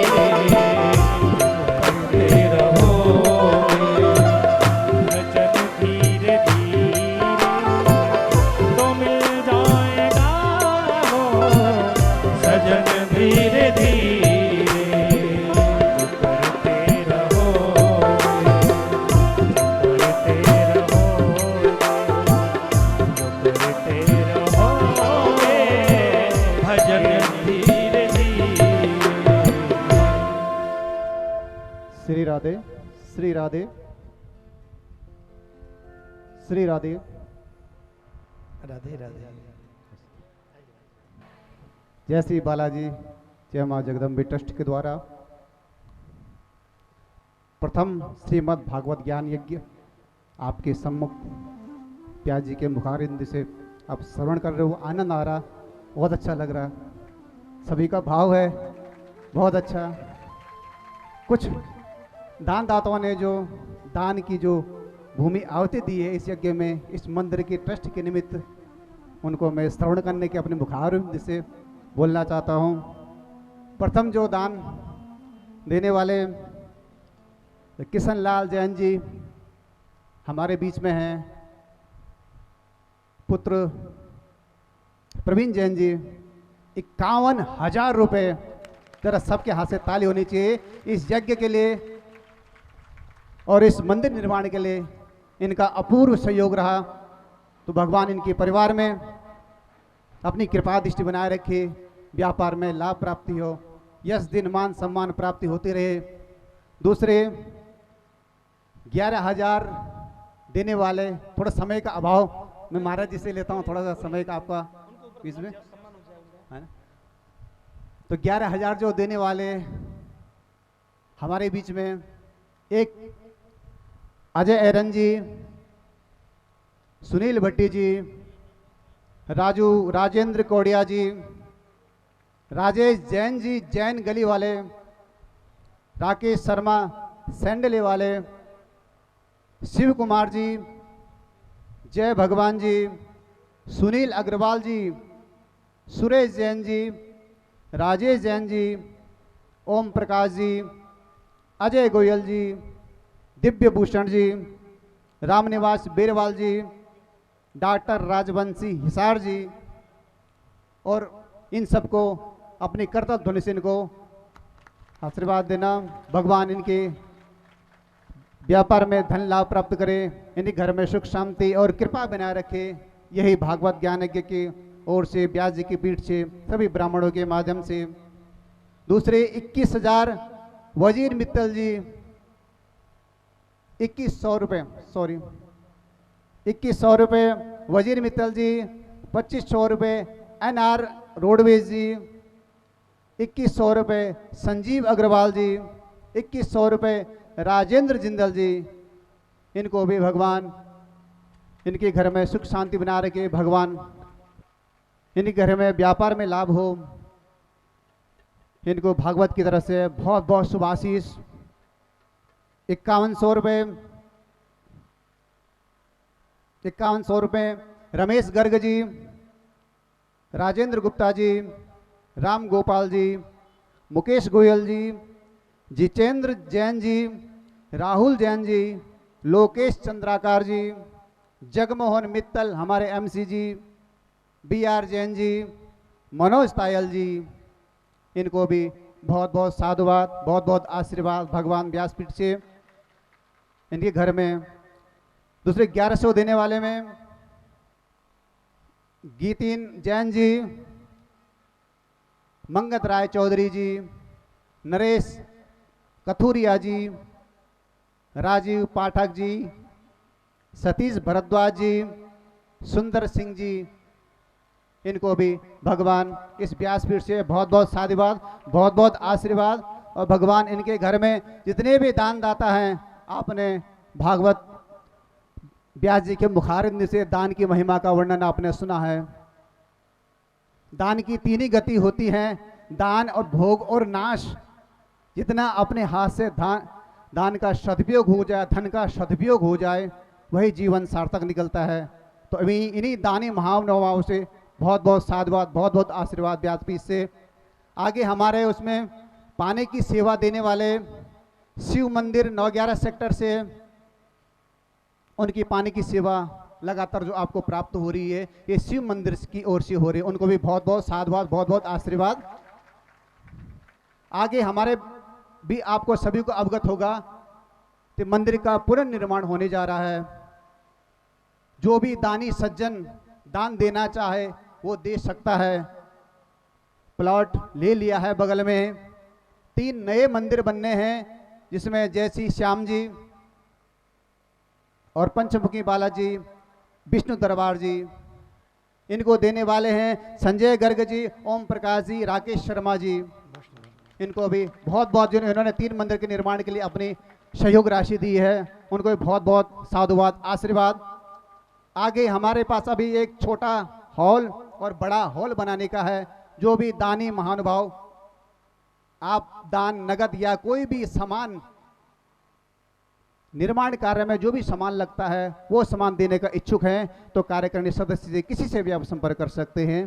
करते रहोगे सजन धीरे धीरे, तो मिल जाएगा ओ सजन धीरे धीरे, करते रहोगे करते रहोगे करते रहोगे भजन धीरे धीरे। श्री राधे, श्री राधे, श्री राधे। राधे राधे। जय श्री बालाजी जय माँ जगदम्बे ट्रस्ट के द्वारा प्रथम श्रीमद् भागवत ज्ञान यज्ञ आपके सम्मुख प्याज जी के मुखारिंद से आप श्रवण कर रहे हो। आनंद आ रहा, बहुत अच्छा लग रहा, सभी का भाव है बहुत अच्छा। कुछ दान दाताओं ने जो दान की जो भूमि आवती दी है इस यज्ञ में, इस मंदिर के ट्रस्ट के निमित्त, उनको मैं श्रवण करने के अपने मुखारिंद से बोलना चाहता हूँ। प्रथम जो दान देने वाले किशन लाल जैन जी हमारे बीच में हैं, पुत्र प्रवीण जैन जी 51,000 रुपये, जरा सबके हाथ से ताली होनी चाहिए इस यज्ञ के लिए और इस मंदिर निर्माण के लिए। इनका अपूर्व सहयोग रहा, तो भगवान इनके परिवार में अपनी कृपा दृष्टि बनाए रखे, व्यापार में लाभ प्राप्ति हो, यश दिन मान सम्मान प्राप्ति होती रहे। दूसरे 11,000 देने वाले, थोड़ा समय का अभाव, मैं महाराज जी से लेता हूँ थोड़ा सा समय का आपका बीच में, है ना। तो 11,000 जो देने वाले हमारे बीच में, एक अजय एरन जी, सुनील भट्टी जी, राजेंद्र कोडिया जी, राजेश जैन जी जैन गली वाले, राकेश शर्मा सैंडले वाले, शिव कुमार जी, जय भगवान जी, सुनील अग्रवाल जी, सुरेश जैन जी, राजेश जैन जी, ओम प्रकाश जी, अजय गोयल जी, दिव्य भूषण जी, रामनिवास बेरवाल जी, डॉक्टर राजवंशी हिसार जी, और इन सबको अपनी कर्तव्य ध्वनि से इनको आशीर्वाद देना। भगवान इनके व्यापार में धन लाभ प्राप्त करे, इनके घर में सुख शांति और कृपा बनाए रखे। यही भागवत ज्ञान यज्ञ की ओर से, व्यास जी की पीठ से, सभी ब्राह्मणों के माध्यम से। दूसरे 21,000 वजीर मित्तल जी, 2100 रुपये, सॉरी 2100 रुपये वजीर मित्तल जी, 2500 रुपये NR रोडवेज जी, 2100 रुपये संजीव अग्रवाल जी, 2100 रुपये राजेंद्र जिंदल जी। इनको भी भगवान इनके घर में सुख शांति बना रखे, भगवान इनके घर में व्यापार में लाभ हो। इनको भागवत की तरफ से बहुत बहुत शुभ आशीष। 5100 रुपये, 5100 रुपये रमेश गर्ग जी, राजेंद्र गुप्ता जी, राम गोपाल जी, मुकेश गोयल जी, जितेंद्र जैन जी, राहुल जैन जी, लोकेश चंद्राकार जी, जगमोहन मित्तल हमारे MC जी, BR जैन जी, मनोज तायल जी। इनको भी बहुत बहुत साधुवाद, बहुत बहुत आशीर्वाद भगवान व्यासपीठ से इनके घर में। दूसरे 1100 देने वाले में गीतीन जैन जी, मंगत राय चौधरी जी, नरेश कथुरिया जी, राजीव पाठक जी, सतीश भरद्वाज जी, सुंदर सिंह जी। इनको भी भगवान इस व्यासपीठ से बहुत बहुत साधुवाद, बहुत बहुत आशीर्वाद। और भगवान इनके घर में जितने भी दान दाता हैं, आपने भागवत व्यास जी के मुखारिंद से दान की महिमा का वर्णन आपने सुना है। दान की 3 ही गति होती हैं, दान और भोग और नाश, जितना अपने हाथ से दान का सदुपयोग हो जाए, धन का सदुपयोग हो जाए, वही जीवन सार्थक निकलता है। तो अभी इन्हीं दानी महानुभावों से बहुत बहुत साधुवाद, बहुत बहुत आशीर्वाद व्यासपीठ से। आगे हमारे उसमें पानी की सेवा देने वाले शिव मंदिर 9/11 सेक्टर से, उनकी पानी की सेवा लगातार जो आपको प्राप्त हो रही है, ये शिव मंदिर की ओर से हो रही है, उनको भी बहुत बहुत साधुवाद, बहुत बहुत आशीर्वाद। आगे हमारे भी आपको सभी को अवगत होगा कि मंदिर का पुनर्निर्माण होने जा रहा है। जो भी दानी सज्जन दान देना चाहे वो दे सकता है। प्लॉट ले लिया है बगल में, 3 नए मंदिर बनने हैं, जिसमें जैसी श्याम जी और पंचमुखी बालाजी, विष्णु दरबार जी, इनको देने वाले हैं संजय गर्ग जी, ओम प्रकाश जी, राकेश शर्मा जी। इनको भी बहुत बहुत, इन्होंने 3 मंदिर के निर्माण के लिए अपनी सहयोग राशि दी है, उनको भी बहुत बहुत साधुवाद, आशीर्वाद। आगे हमारे पास अभी एक छोटा हॉल और बड़ा हॉल बनाने का है। जो भी दानी महानुभाव आप दान, नगद या कोई भी सामान, निर्माण कार्य में जो भी सामान लगता है वो सामान देने का इच्छुक हैं तो कार्यकारिणी सदस्य से किसी से भी आप संपर्क कर सकते हैं।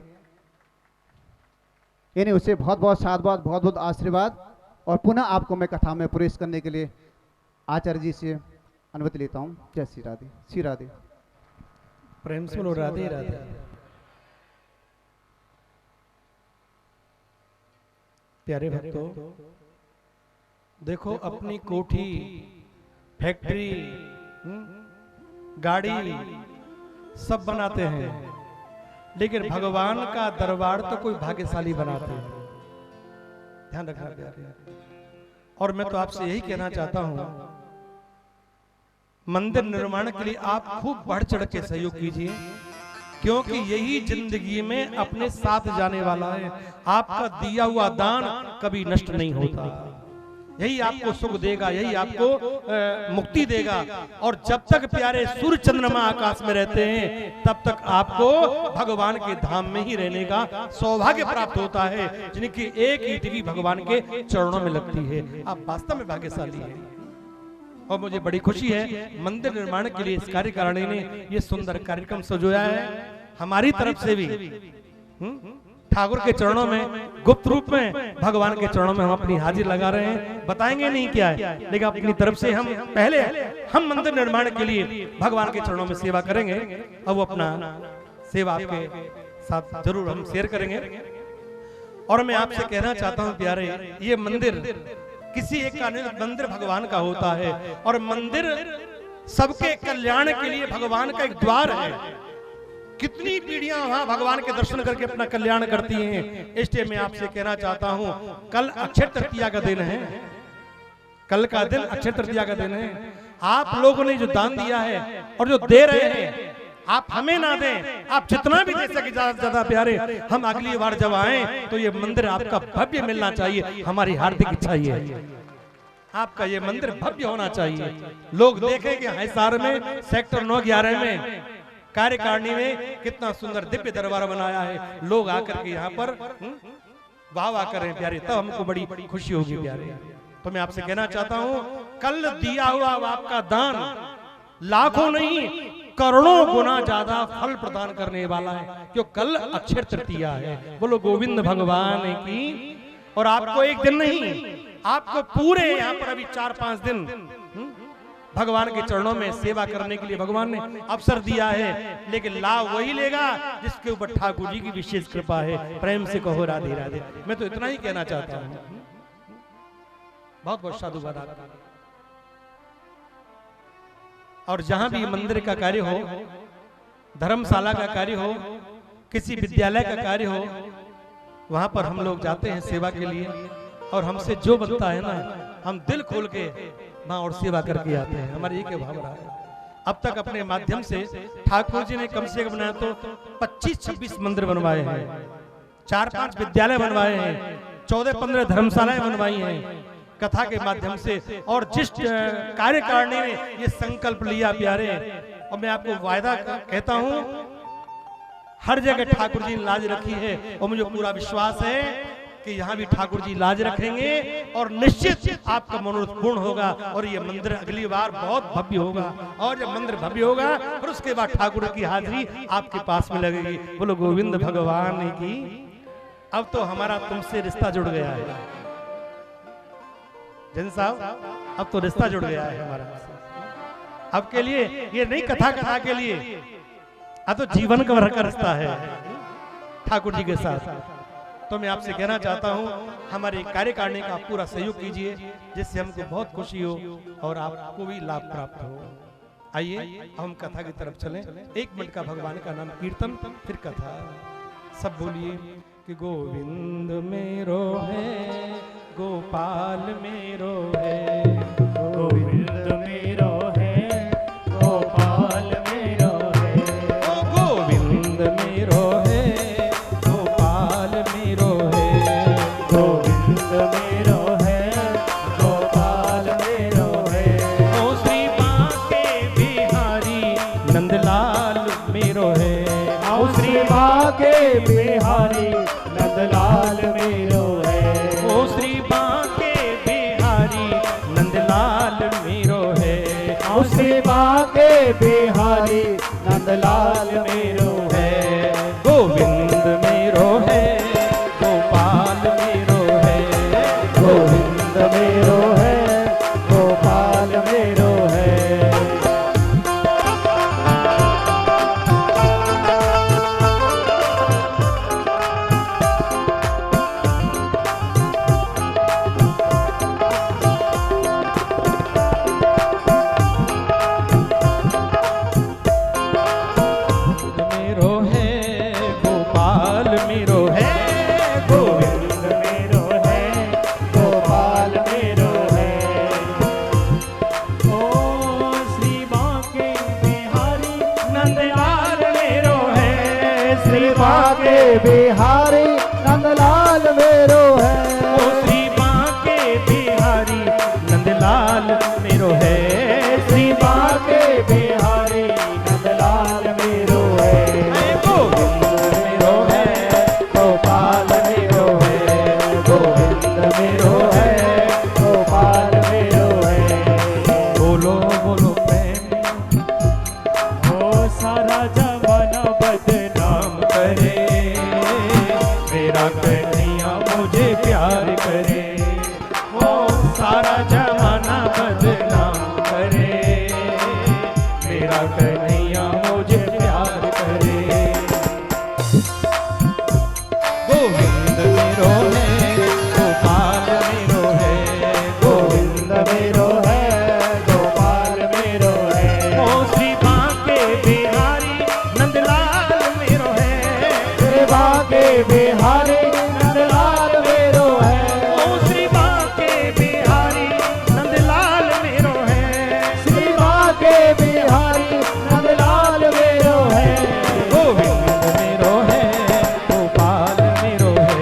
इन्हें उसे बहुत बहुत साधुवाद, बहुत बहुत आशीर्वाद। और पुनः आपको मैं कथा में प्रवेश करने के लिए आचार्य जी से अनुमति लेता हूँ। जय श्री राधे, श्री राधे। प्रेम से बोलो राधे राधे। प्यारे भक्तों, देखो अपनी कोठी, फैक्ट्री, गाड़ी सब बनाते हैं, लेकिन भगवान का दरबार तो कोई भाग्यशाली बनाते हैं। ध्यान रखना प्यारे। और मैं तो आपसे यही कहना चाहता हूं, मंदिर निर्माण के लिए आप खूब बढ़ चढ़ के सहयोग कीजिए, क्योंकि यही जिंदगी में अपने साथ जाने वाला है। आपका दिया हुआ दान कभी नष्ट नहीं होता। यही आपको सुख देगा, यही आपको मुक्ति देगा। और जब तक प्यारे सूर्य चंद्रमा आकाश में रहते हैं, तब तक आपको भगवान के धाम में ही रहने का सौभाग्य प्राप्त होता है, जिनकी एक ईंट भी भगवान के चरणों में लगती है। आप वास्तव में भाग्यशाली हैं। और मुझे बड़ी खुशी है, मंदिर निर्माण के लिए इस कार्यकारिणी ने ये सुंदर कार्यक्रम सजोया है। हमारी तरफ से भी ठाकुर के चरणों में, गुप्त रूप में भगवान के चरणों में हम अपनी हाजिर लगा रहे हैं। बताएंगे नहीं क्या है, लेकिन अपनी तरफ से हम पहले हम मंदिर निर्माण के लिए भगवान के चरणों में सेवा करेंगे। अब वो अपना सेवा आपके साथ जरूर हम शेयर करेंगे। और मैं आपसे कहना चाहता हूं प्यारे, ये मंदिर किसी एक का नहीं, मंदिर भगवान का होता है। और मंदिर सबके कल्याण के लिए भगवान का एक द्वार है। कितनी पीढ़ियां वहां भगवान के दर्शन करके अपना कल्याण करती हैं। इसलिए मैं आपसे कहना चाहता हूं, कल अक्षय तृतीया का दिन है, कल का दिन अक्षय तृतीया का दिन है। आप लोगों ने जो दान दिया है और जो दे रहे हैं, आप हमें ना दें, आप जितना भी दे सके ज्यादा से ज्यादा प्यारे, हम अगली बार जब आए तो ये मंदिर आपका भव्य मिलना चाहिए। हमारी हार्दिक इच्छा ये है, आपका ये मंदिर भव्य होना चाहिए। लोग देखें कि हिसार में सेक्टर 9/11 में कार्यकारिणी में कितना सुंदर दिव्य दरबार बनाया है। लोग आकर के यहाँ पर वाह वाह कर रहे हैं प्यारे, तब हमको बड़ी खुशी होगी प्यारे। तो मैं आपसे कहना चाहता हूँ, कल दिया हुआ आपका दान लाखों नहीं करोड़ों गुना ज्यादा फल प्रदान करने वाला है, क्यों कल अक्षय तृतीया है। बोलो गोविंद भगवान की। और आपको एक दिन नहीं, आपको पूरे यहाँ पर अभी 4-5 दिन भगवान के चरणों में सेवा करने के लिए भगवान ने अवसर दिया है। लेकिन लाभ वही लेगा जिसके ऊपर ठाकुर जी की विशेष कृपा है। प्रेम से कहो राधे राधे। मैं तो इतना ही कहना चाहता हूँ। बहुत बहुत साधुवाद आपका। और जहां भी मंदिर का कार्य हो, धर्मशाला का कार्य हो, किसी विद्यालय का कार्य हो, वहां पर हम लोग जाते हैं सेवा के लिए। और हमसे जो बनता है ना, हम दिल खोल के वहां और सेवा करके आते हैं। हमारी एक भाव रहा है। अब तक अपने माध्यम से ठाकुर जी ने कम से कम बनाया तो 25-26 मंदिर बनवाए हैं, 4-5 विद्यालय बनवाए हैं, 14-15 धर्मशालाएं बनवाई हैं कथा के माध्यम से। और जिस कार्यकारिणी ने ये संकल्प लिया प्यारे, और मैं आपको वायदा कहता हूं, हर जगह ठाकुर जी ने लाज रखी है। और मुझे पूरा विश्वास है कि यहाँ भी ठाकुर जी लाज रखेंगे और निश्चित आपका मनोरथ पूर्ण होगा और ये मंदिर अगली बार बहुत भव्य होगा। और जब मंदिर भव्य होगा फिर उसके बाद ठाकुर की हाजिरी आपके पास में लगेगी। बोलो गोविंद भगवान की। अब तो हमारा तुमसे रिश्ता जुड़ गया है जैन साहब, अब तो रिश्ता जुड़ गया है हमारा। अब के लिए ये नहीं कथा कथा के लिए, अब तो जीवन का रिश्ता है ठाकुर जी के साथ। तो मैं आपसे कहना चाहता हूं हमारे कार्यकारिणी का पूरा सहयोग कीजिए जिससे हमको बहुत खुशी हो और आपको भी लाभ प्राप्त हो। आइए हम कथा की तरफ चलें। 1 मिनट का भगवान का नाम कीर्तन फिर कथा। सब बोलिए कि गोविंद मेरो है, गोपाल मेरो है, गोविंद मेरो है, गोपाल मेरो है, ओ गोविंद मेरो है, गोपाल मेरो है, गोविंद मेरो है, गोपाल मेरो है, ओ श्री बांके बिहारी नंदलाल मेरो है, ओ श्री बांके बिहारी नंदलाल मेरो है, ओ श्री बांके बिहारी नंदलाल मेरो है, ओ श्री बांके बिहारी नंदलाल मेरो है, गोविंद मेरो है, गोपाल मेरो है, गोविंद मेरो है, गोपाल मेरो है। मेरो है, गोपाल मेरो है, गोविंद मेरो है, गोपाल मेरो है, ओ श्री बांके बिहारी नंदलाल मेरो है, श्री बांके बिहारी नंदलाल मेरो है, ओ श्री बांके बिहारी नंदलाल मेरो है, श्री बांके बिहारी नंदलाल मेरो है, गोविंद मेरो है, गोपाल मेरो है, गोविंद मेरो है, गोपाल मेरो है। बोलो बोलो प्रेम ओ सारा जमाना बदनाम करे, मेरा कन्हैया मुझे प्यार करे, ओ सारा जमाना बदनाम करे, मेरा कन्हैया मुझे प्यार करे, गोविंद मेरो है, गोपाल मेरो है, गोविंद मेरो है, गोपाल मेरो है, ओ श्री बांके बिहारी नंदलाल मेरो है, श्री बांके बिहारी नंदलाल मेरो है, ओ श्री बांके बिहारी नंदलाल मेरो है, श्री बांके बिहारी नंदलाल मेरो है, गोविंद मेरो है, गोपाल मेरो है,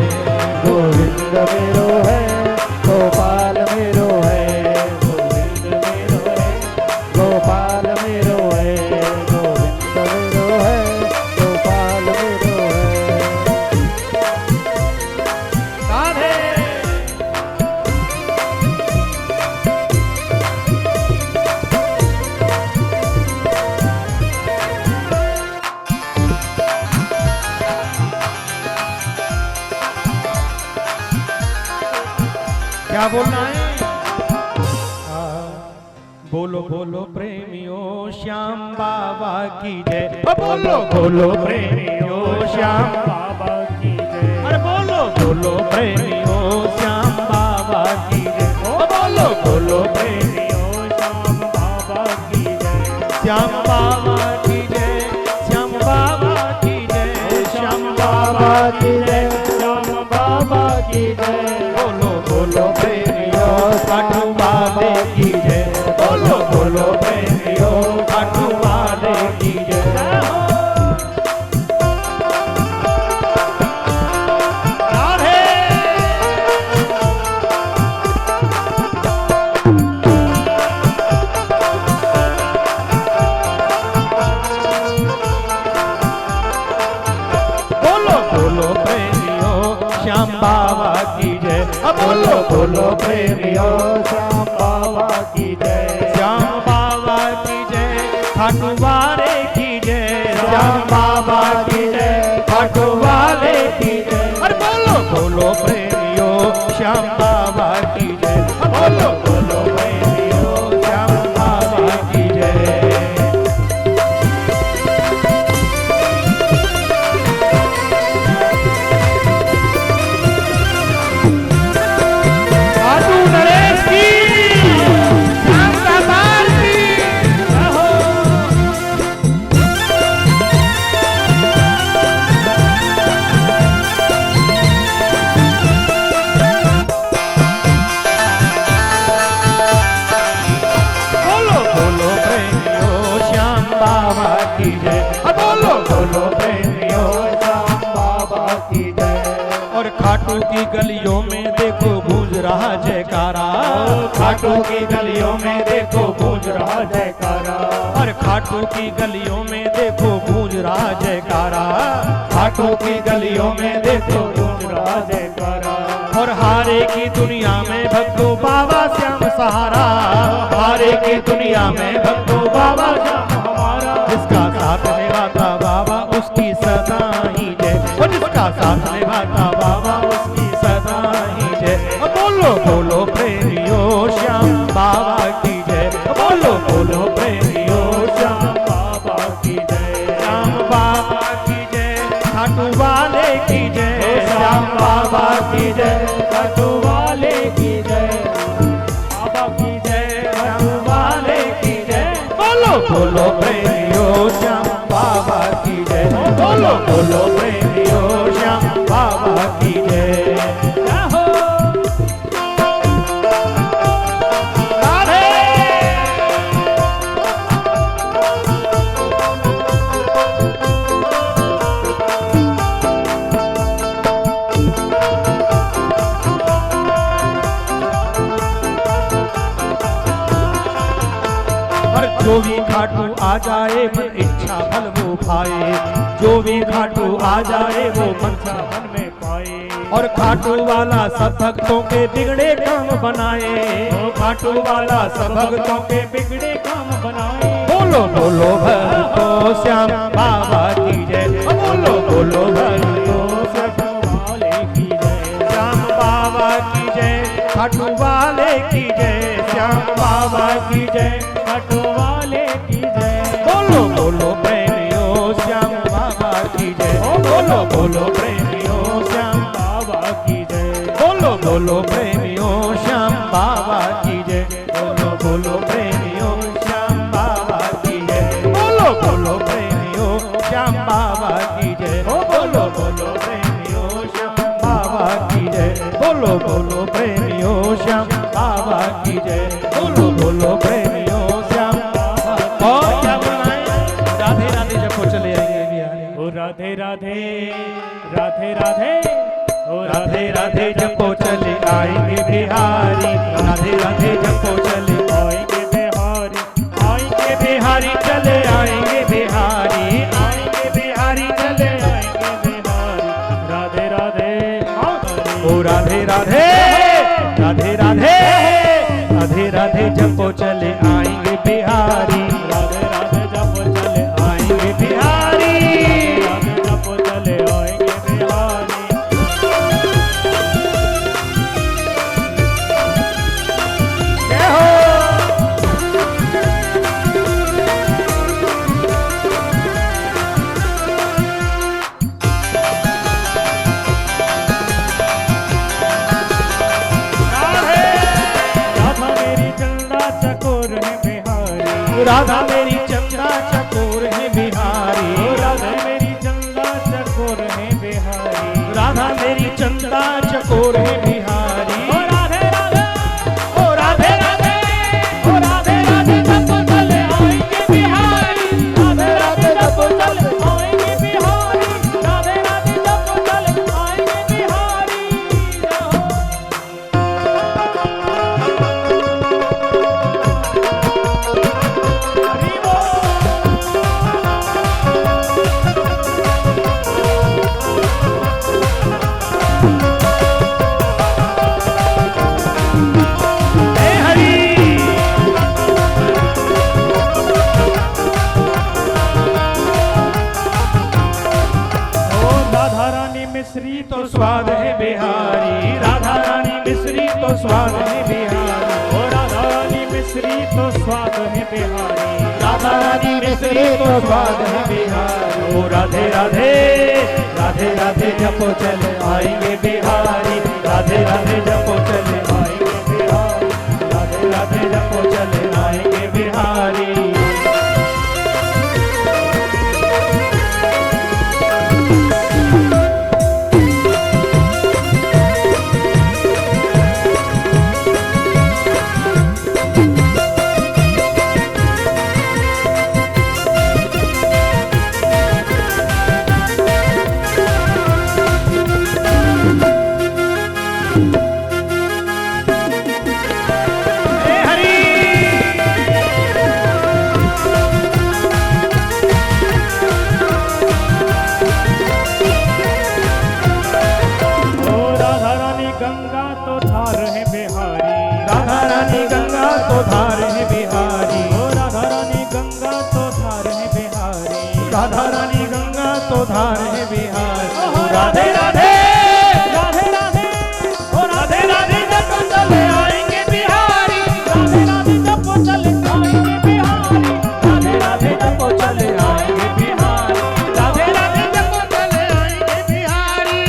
गोविंद मेरो है, गोपाल मेरो है, गोविंद मेरो है, गोपाल मेरो है, गोविंद मेरो है, गोपाल मेरो है। राधे। क्या बोलना है? बोलो बोलो प्रेमियों श्याम बाबा की जय। बोलो बोलो प्रेमियों श्याम बाबा की जय, अरे बोलो बोलो प्रेमियों श्याम बाबा की जय। बोलो बोलो प्रेमियों श्याम बाबा की जय, श्याम बाबा की जय, श्याम बाबा की जय, श्याम बाबा की जय, श्याम बाबा की जय, बोलो बोलो प्रेमियों खाटू वाले की जय। बोलो बोलो प्रेमियों खाटू वाले की जय। राधे। बोलो बोलो प्रेमियों श्याम बाबा की बोलो प्रेमियों श्याम बाबा की जय, श्याम बाबा की जय, खाटू वाले की जय, श्याम बाबा की जय, खाटू वाले की जय। अरे बोलो बोलो प्रेमियों श्याम बाबा की जय, बोलो बोलो प्रेमियों श्याम बाबा की जय। साधु नरेश की, श्याम दरबार की जय हो। बोलो बोलो प्रेमियों श्याम बाबा की जय, बोलो बोलो प्रेमियों श्याम बाबा की जय। और खाटू की गलियों में देखो गूंज रहा जयकारा, खाटू की गलियों में देखो गूंज रहा जयकारा, और खाटू की गलियों में देखो गूंज रहा जयकारा, खाटू की गलियों में देखो गूंज रहा जयकारा। और हारे की दुनिया में भक्तों बाबा श्याम सहारा, हारे की दुनिया में भक्तों बाबा श्याम हमारा, जिसका साथ निभाता बाबा उसकी सदा ही जय, और जिसका साथ निभाता बाबा उसकी सदा ही जय। बोलो बोलो प्रेमियों श्याम बाबा की जय, बोलो बोलो प्रेमियों श्याम बाबा की जय, श्याम बाबा की जय, खाटू वाले की जय, श्याम बाबा की जय, खाटू वाले की जय, बाबा की जय, खाटू वाले की जय। बोलो बोलो प्रेमियों श्याम बाबा की जय, बोलो बोलो प्रेमियों श्याम बाबा की जय। जय हो। राधे। और जो भी खाटू आ जाए मन इच्छा फल वो पाए, जो भी खाटू आ जाए वो मनसा मन में पाए। और खाटू वाला सब भक्तों के बिगड़े काम बनाए, ओ खाटू वाला सब भक्तों के बिगड़े काम बनाए। बोलो बोलो भक्तों श्याम बाबा की जय, बोलो बोलो भक्तों श्याम वाले की जय, श्याम बाबा की जय, खाटू वाले की जय, श्याम बाबा की जय, खाटू वाले की जय। बोलो बोलो प्रेमियों श्याम बाबा की जय, बोलो बोलो प्रेमियों श्याम बाबा की जय, बोलो बोलो प्रेमियों श्याम बाबा की जय, बोलो बोलो प्रेमियों श्याम बाबा की जय, बोलो बोलो प्रेमियों श्याम बाबा की जय, बोलो बोलो प्रेमियों श्याम बाबा की जय, बोलो बोलो प्रेमियों श्याम बाबा की जय, बोलो बोलो प्रेमियों श्याम बाबा। और क्या बनाए? राधे राधे जब चले आएंगे बिहारी। ओ राधे राधे राधे राधे ओ राधे राधे जपो चले आएंगे बिहारी, राधे राधे जपो चले आएंगे बिहारी, आएंगे बिहारी, चले आएंगे बिहारी, आएंगे बिहारी, चले आएंगे बिहारी। राधे राधे ओ राधे राधे राधे राधे राधे राधे जपो चले आएंगे बिहारी, राधे राधे जप चले आएंगे बिहारी। राधे जप चले आएंगे बिहारी। जय हो। राधा मेरी चंदा चकोर है बिहारी, राधा मेरी चंदा चकोर है बिहारी, राधा मेरी चंदा चकोर है बिहारी। राधा मेरी चंदा चकोर है बिहारी। ओ राधे राधे ओ राधे राधे ओ राधे राधे जप चले आएंगे बिहारी, राधे राधे जप चले आएंगे बिहारी, राधे राधे जप चले आएंगे बिहारी। हरि बोल। स्वाद है बिहारी। ओ राधा रानी मिश्री तो स्वाद है बिहारी। राधा रानी मिश्री तो स्वाद है बिहारी। ओ राधे राधे राधे राधे जपो चले आएंगे बिहारी। राधे राधे जपो चले आएंगे बिहारी। राधे राधे जपो चले आएंगे बिहारी। धार है बिहारी। ओ राधा रानी गंगा तो धार है बिहारी। राधा रानी गंगा तो धार है बिहारी। ओ राधे राधे राधे राधे ओ राधे राधे जप चले आएंगे बिहारी। राधे राधे जप चले आएंगे बिहारी। राधे राधे जप चले आएंगे बिहारी। राधे राधे जप चले आएंगे बिहारी।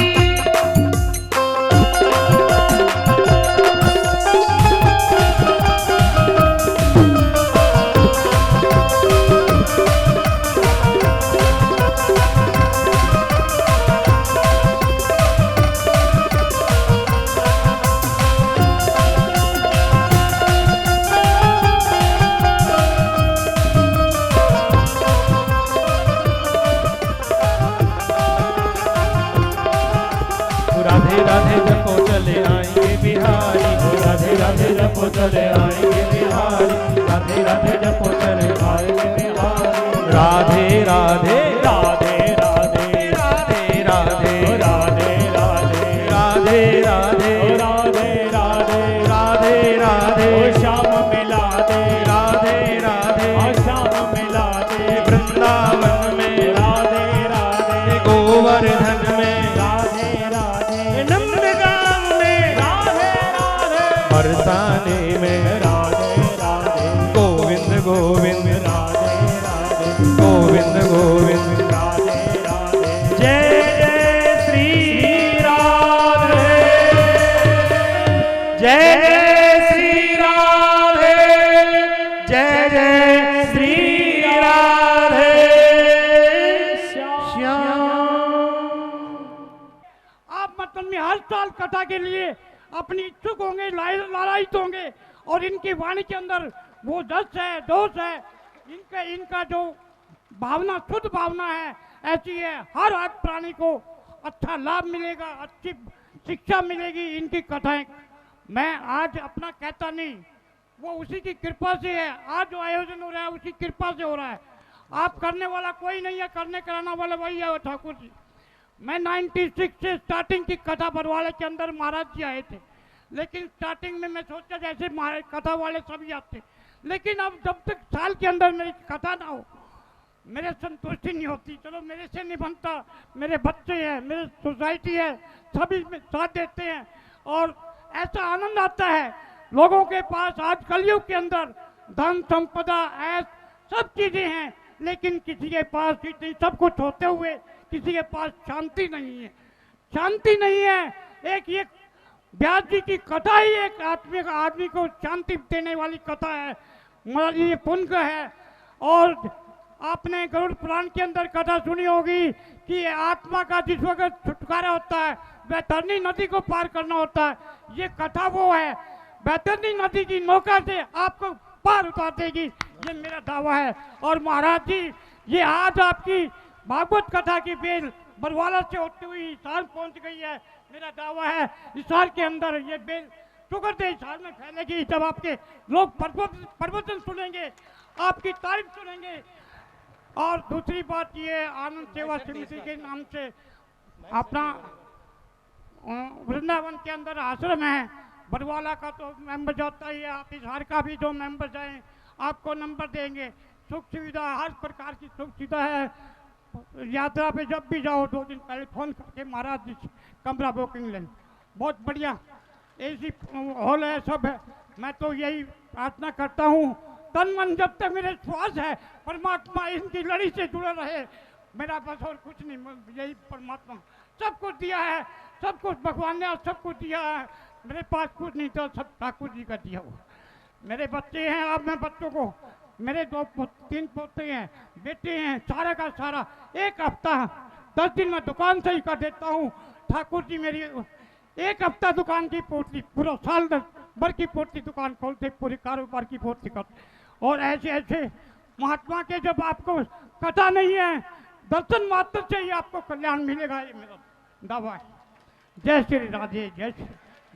राधे राधे जपो चले आएंगे बिहारी। राधे राधे जपो चले आएंगे बिहारी। राधे राधे जपो चले आएंगे बिहारी। राधे राधे राधे राधे राधे राधे राधे राधे राधे राधे राधे राधे राधे राधे ओ श्याम मिला दे। राधे राधे ओ श्याम मिला दे। वृंदावन में राधे राधे गोवर्धन में राधे राधे नंदगाम में राधे राधे बरसाने में राधे राधे गोविंद गोविंद राधे राधे गोविंद गोविंद। राधे राधे जय जय श्री राधे। जय जय श्री राधे। जय जय श्री राधे। श्याम। आप मतलब में हर साल कथा के लिए अपनी इच्छुक होंगे, लालायित होंगे और इनकी वाणी के अंदर वो रस है, दोष है, इनका जो भावना, शुद्ध भावना है, ऐसी है। हर प्राणी को अच्छा लाभ मिलेगा, अच्छी शिक्षा मिलेगी इनकी कथाएं। मैं आज अपना कहता नहीं, वो उसी की कृपा से है। आज जो आयोजन हो रहा है उसी कृपा से हो रहा है। आप करने वाला कोई नहीं है, करने कराना वाला वही है, ठाकुर जी। मैं 96 से स्टार्टिंग की कथा बरवाले के अंदर महाराज जी आए थे, लेकिन स्टार्टिंग में मैं सोचा जैसे कथा वाले सभी आते, लेकिन अब जब तक साल के अंदर मेरी कथा ना हो मेरे संतुष्टि नहीं होती। चलो मेरे से नहीं बनता, मेरे बच्चे हैं, मेरे सोसाइटी है, सभी में साथ देते हैं और ऐसा आनंद आता है। लोगों के पास आज कलयुग के अंदर धन संपदा ऐश सब चीजें हैं, लेकिन किसी के पास इतनी सब कुछ होते हुए किसी के पास शांति नहीं है। शांति नहीं है। एक ये व्यास जी की कथा ही एक आदमी को शांति देने वाली कथा है, ये पुण्य है। और आपने गरुड़ पुराण के अंदर कथा सुनी होगी कि आत्मा का जिस वक्त छुटकारा होता है बैतरनी नदी को पार करना होता है। ये कथा वो है, बैतरनी नदी की नौका से आपको पार उतार देगी, ये मेरा दावा है। और महाराज जी ये आज आपकी भागवत कथा की बेल बरवाला से होती हुई हिसार पहुंच गई है। मेरा दावा है हिसार के अंदर ये बेल शुगर दे हिसार में फैलेगी। जब आपके लोग प्रवचन सुनेंगे, आपकी तारीफ सुनेंगे। और दूसरी बात ये आनंद सेवा समिति के नाम से अपना वृंदावन के अंदर आश्रम है। बरवाला का तो मेंबर जाता ही है, आप हिसार का भी जो मेंबर जाएं आपको नंबर देंगे। सुख सुविधा हर प्रकार की सुख सुविधा है। यात्रा पे जब भी जाओ 2 दिन पहले फोन करके महाराज जी कमरा बुकिंग लें। बहुत बढ़िया। एसी हॉल है, सब है। मैं तो यही प्रार्थना करता हूँ, तन मन जब तक मेरे श्वास है, परमात्मा इनकी लड़ी से जुड़ा रहे। मेरा बस और कुछ नहीं, यही परमात्मा सब कुछ दिया है, सब कुछ भगवान ने सब कुछ दिया है। मेरे पास कुछ नहीं था, सब ठाकुर जी का दिया हुआ। मेरे बच्चे हैं, अब मैं बच्चों को, मेरे 3 पोते हैं, बेटे हैं, सारा का सारा एक हफ्ता 10 दिन में दुकान से ही कर देता हूँ। ठाकुर जी मेरी एक हफ्ता दुकान की पोटली, पूरा साल भर की पोटली दुकान खोलते, पूरे कारोबार की पोटली करते। और ऐसे ऐसे महात्मा के जब आपको कथा नहीं है, दर्शन मात्र से ही आपको कल्याण मिलेगा, ये मेरा दावा है। जय श्री राधे, जय श्री।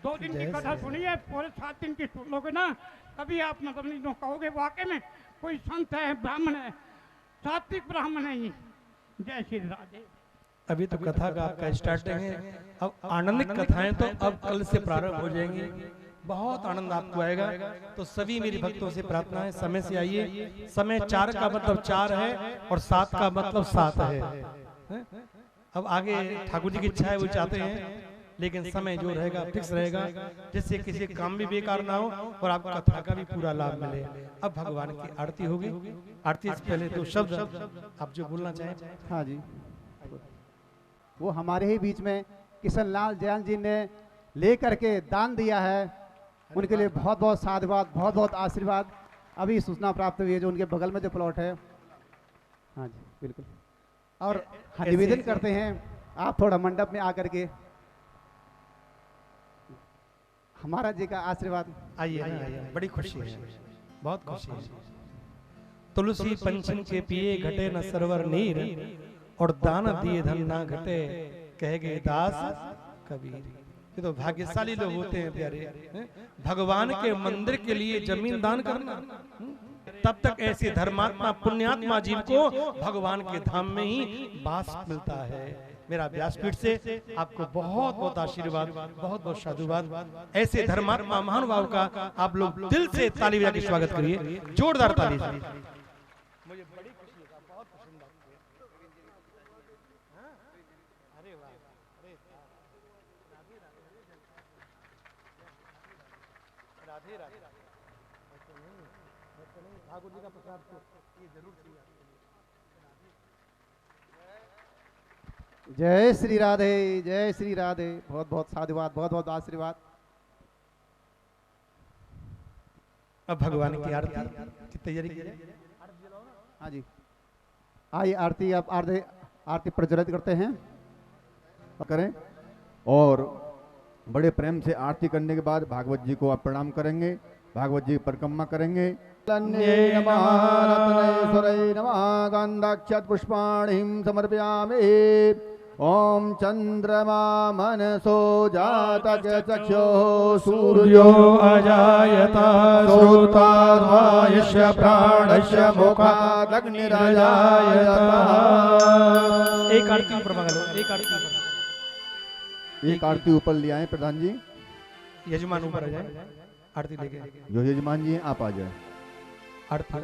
2 दिन की कथा सुनिए, पूरे 7 दिन की सुन लोगे ना, तभी आप मतलब नहीं कहोगे वाकई में कोई संत है, ब्राह्मण है, सात्विक ब्राह्मण है ये। जय श्री राधे। अभी तो कथा का आपका स्टार्टिंग है, अब आनंदित कथाएं तो अब कल से प्रारंभ हो जाएंगी। बहुत आनंद आपको आएगा। तो सभी मेरी भक्तों से प्रार्थना है, समय से आइए। समय 4 का मतलब 4 है और 7 का मतलब 7 है। अब आगे ठाकुर जी की इच्छा है, वो चाहते हैं, लेकिन समय जो रहेगा फिक्स रहेगा, जिससे किसी काम भी बेकार ना हो और आपको कथा का भी पूरा लाभ मिले। अब भगवान की आरती होगी। आरती से पहले 2 शब्द आप जो बोलना चाहें। हाँ जी, वो हमारे ही बीच में किशन लाल जैन जी ने ले करके दान दिया है, उनके लिए बहुत बहुत साधुवाद, बहुत बहुत आशीर्वाद। अभी सूचना प्राप्त हुई है जो उनके बगल में जो प्लॉट है। हाँ जी बिल्कुल। और निवेदन करते हैं आप थोड़ा मंडप में आकर के हमारा जी का आशीर्वाद। आइए, बड़ी खुशी है, बहुत खुशी है। तुलसी पंचम के पिए घटे न सरवर नीर, और दान दिए धन ना घटे, कह गए दास कबीर। ये तो भाग्यशाली लोग होते हैं प्यारे, भगवान के मंदिर के लिए जमीन दान करना। तब तक ऐसे धर्मात्मा पुण्यात्मा जीव को भगवान के धाम में ही वास मिलता है। मेरा व्यासपीठ से आपको बहुत बहुत आशीर्वाद, बहुत बहुत साधुवाद। ऐसे धर्मात्मा महानुभाव का आप लोग दिल से ताली बजा के स्वागत करिए, जोरदार ताली से। मुझे बड़ी खुशी है, बहुत पसंद आती है। अरे वाह, अरे राधे राधे। ठाकुर जी का प्रसाद तो ये जरूर चाहिए। जय श्री राधे, जय श्री राधे। बहुत बहुत साधुवाद, बहुत बहुत आशीर्वाद। अब भगवान की आरती की तैयारी कीजिए। हाँ जी, आइए आरती, आप आरती प्रज्वलित करते हैं, करें। और बड़े प्रेम से आरती करने के बाद भागवत जी को आप प्रणाम करेंगे, भागवत जी की परिक्रमा करेंगे। गंधाक्षत पुष्पाणिं समर्पयामि। ओम चंद्रमा मनसो जातक चक्षो सूर्यो अजायता श्रोतार्वायस्य प्राणस्य मुखादग्निरजायत। एक आरती ऊपर मंगा लो, एक आरती। एक आरती ऊपर ले आए प्रधान जी, यजमान ऊपर आ जाए, आरती लेके। जो यजमान जी हैं आप आ जाए। आरती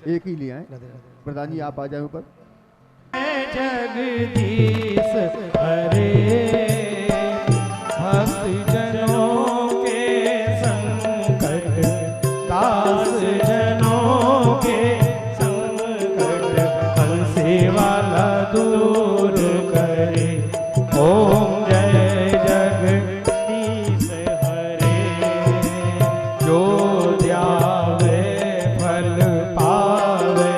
एक ही ले आए प्रधान जी, आप आ जाए ऊपर। जगदीश हरे भक्त जनों के संकट, दास जनों के संकट, हंसे वाला दूर करे। ओम जय जगदीश हरे, जो ध्यावे फल पावे,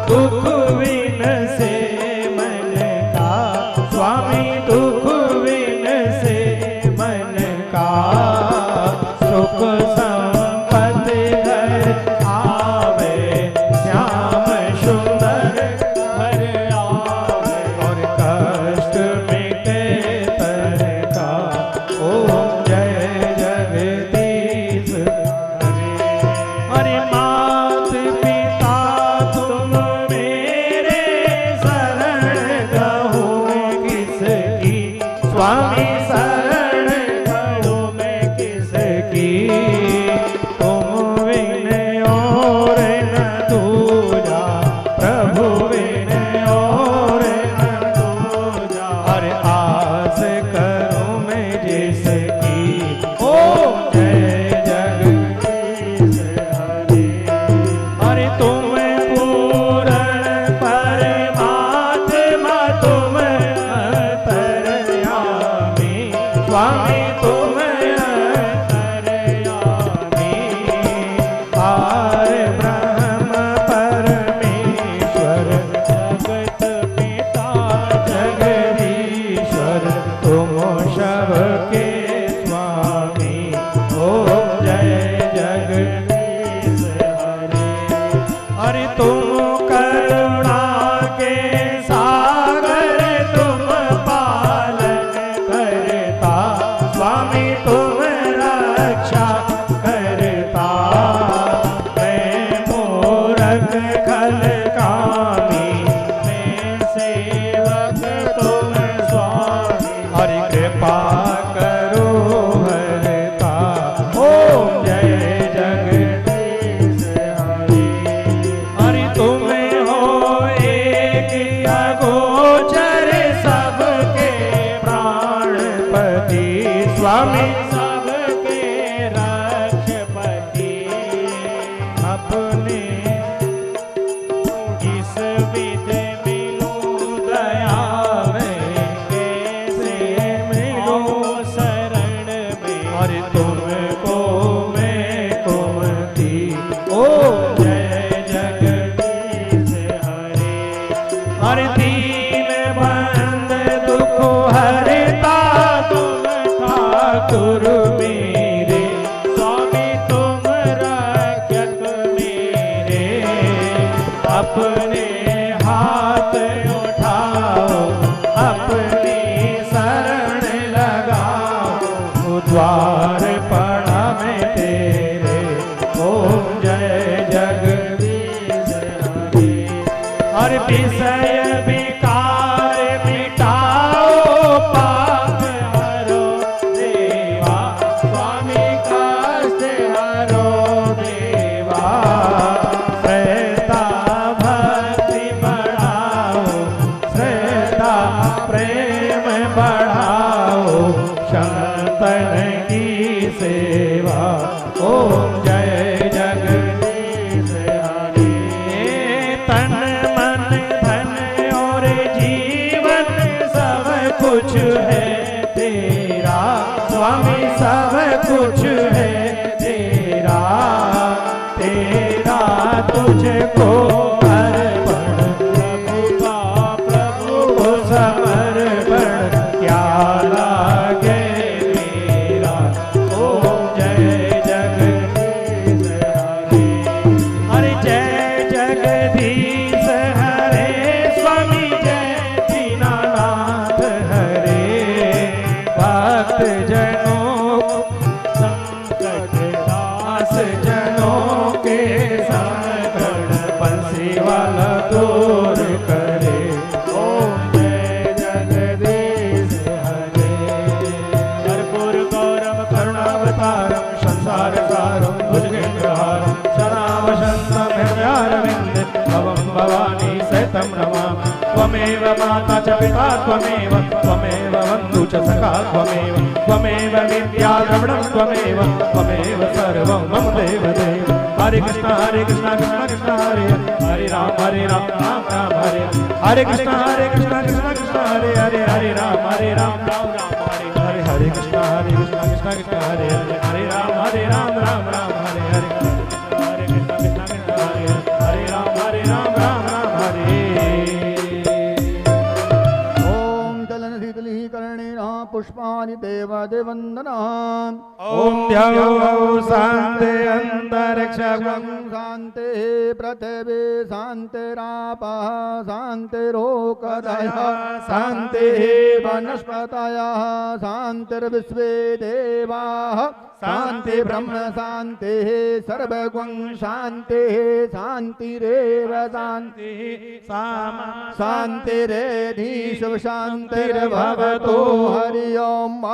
दुख विन से स्वामी, दुख विन से मन का, सुख संपत्ति घर आवे, श्याम सुंदर घर आवे, और कष्ट मिटे तर का। ओम जय जगदीश हरे। अरे मात पिता तुम मेरे शरण गहो किसकी, स्वामी शरण गहो मैं किसकी। तुम विन और न दूजा, प्रभु विन और न दूजा। अरे आस करूं मैं जिसकी, अतिशय विकार मिटाओ पाप हरो देवा स्वामी कष्ट हरो देवा श्रद्धा भक्ति बढ़ाओ श्रद्धा प्रेम बढ़ाओ शंतन की सेवा ओम जय जगदीश हरि तन मन धन और जीवन सब कुछ है तेरा स्वामी सब कुछ है तेरा तेरा तुझको अर्पण प्रभु का प्रभु को समर्पण क्या लागे मेरा ओम जय जगदीश हरे हरे जय जगदीश हरे स्वामी जय दीनानाथ हरे भक्त जनों संकट दास जनों के संकट बंसी वाला दूर करे ओम जय जगदीश हरे कर्पूर गौरव करुणावतारम संसार सारम भुजगेन्द्रहारम सदा वसंतम हृदयारविंद भवम भवानी सहितं नमामि त्वमेव माता च पिता त्वमेव त्वमेव बन्धु च सखा त्वमेव त्वमेव विद्या द्रविणं त्वमेव सर्वं मम देव देव हरे कृष्ण कृष्ण कृष्ण हरे हरे राम राम राम हरे हरे कृष्ण कृष्ण कृष्ण हरे हरे राम राम हरे हरे कृष्ण कृष्ण कृष्ण हरे हरे राम राम हरे हरे कृष्ण कृष्ण कृष्ण हरे राम राम हरे ओम चलन शीतली कर्णेन पुष्पाणि देवदेवन्दनाम् ओम द्यौ शान्ति अन्तरिक्षं शान्ति पृथिवी शान्तिरापः शान्तिरोकदयः शान्तिः वनस्पतयः शान्तिर्विश्वे देवाः शान्ति ब्रह्म शान्तिः सर्वगुण शान्तिः शान्तिरेव शान्तिः शान्तिरेधीशु शान्तिर्भवतु हरि ओम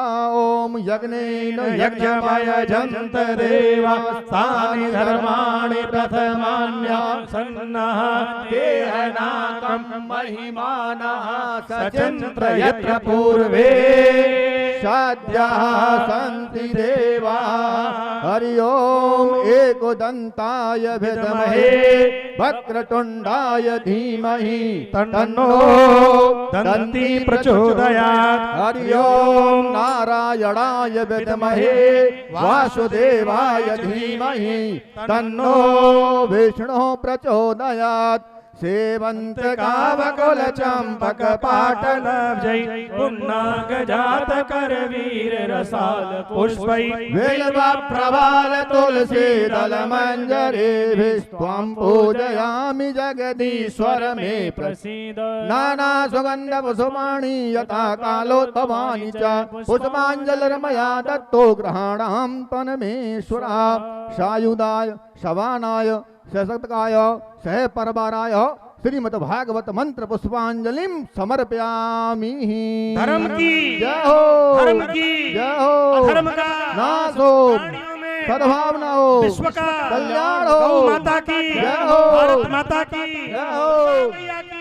ओम यज्ञेन यज्ञमय जन्त देवा तानि धर्माणि प्रथमान्या सन्नः तेहनाकं महिमानः सचन्त्र यत्र पूर्वे साध्याः सन्ति देवा हरि ओम एकदन्ताय विद्महे वक्रतुण्डाय धीमहि तन्नो दन्ती प्रचोदयात् हरि ओम नारायणाय विद्महे वासुदेवाय धीमहि तन्नो विष्णु प्रचोदयात् सेवंत कावकुल चंपक पाटल जय पुन्नाग जात कर वीर रसाल पुष्पै वेलवा प्रवाल तुलसी दल मंजरे विस्त्वं पूजयामि जगदीश्वर मे प्रसीद नाना सुगंध पुष्पाणि यथा कालोत्पवानि च पुष्पाञ्जलिर्मया दत्तो ग्रहाणां तन्मेश्वरा सायुधाय शवानाय सशक्तकाय सह परबाराय श्रीमद् भागवत मंत्र पुष्पांजलिम समर्पयामि। धर्म की जय हो, धर्म की जय हो, अधर्म का नाश हो, सद्भावना हो, विश्व का कल्याण हो, गौ माता की जय हो, भारत माता की जय हो। मैया की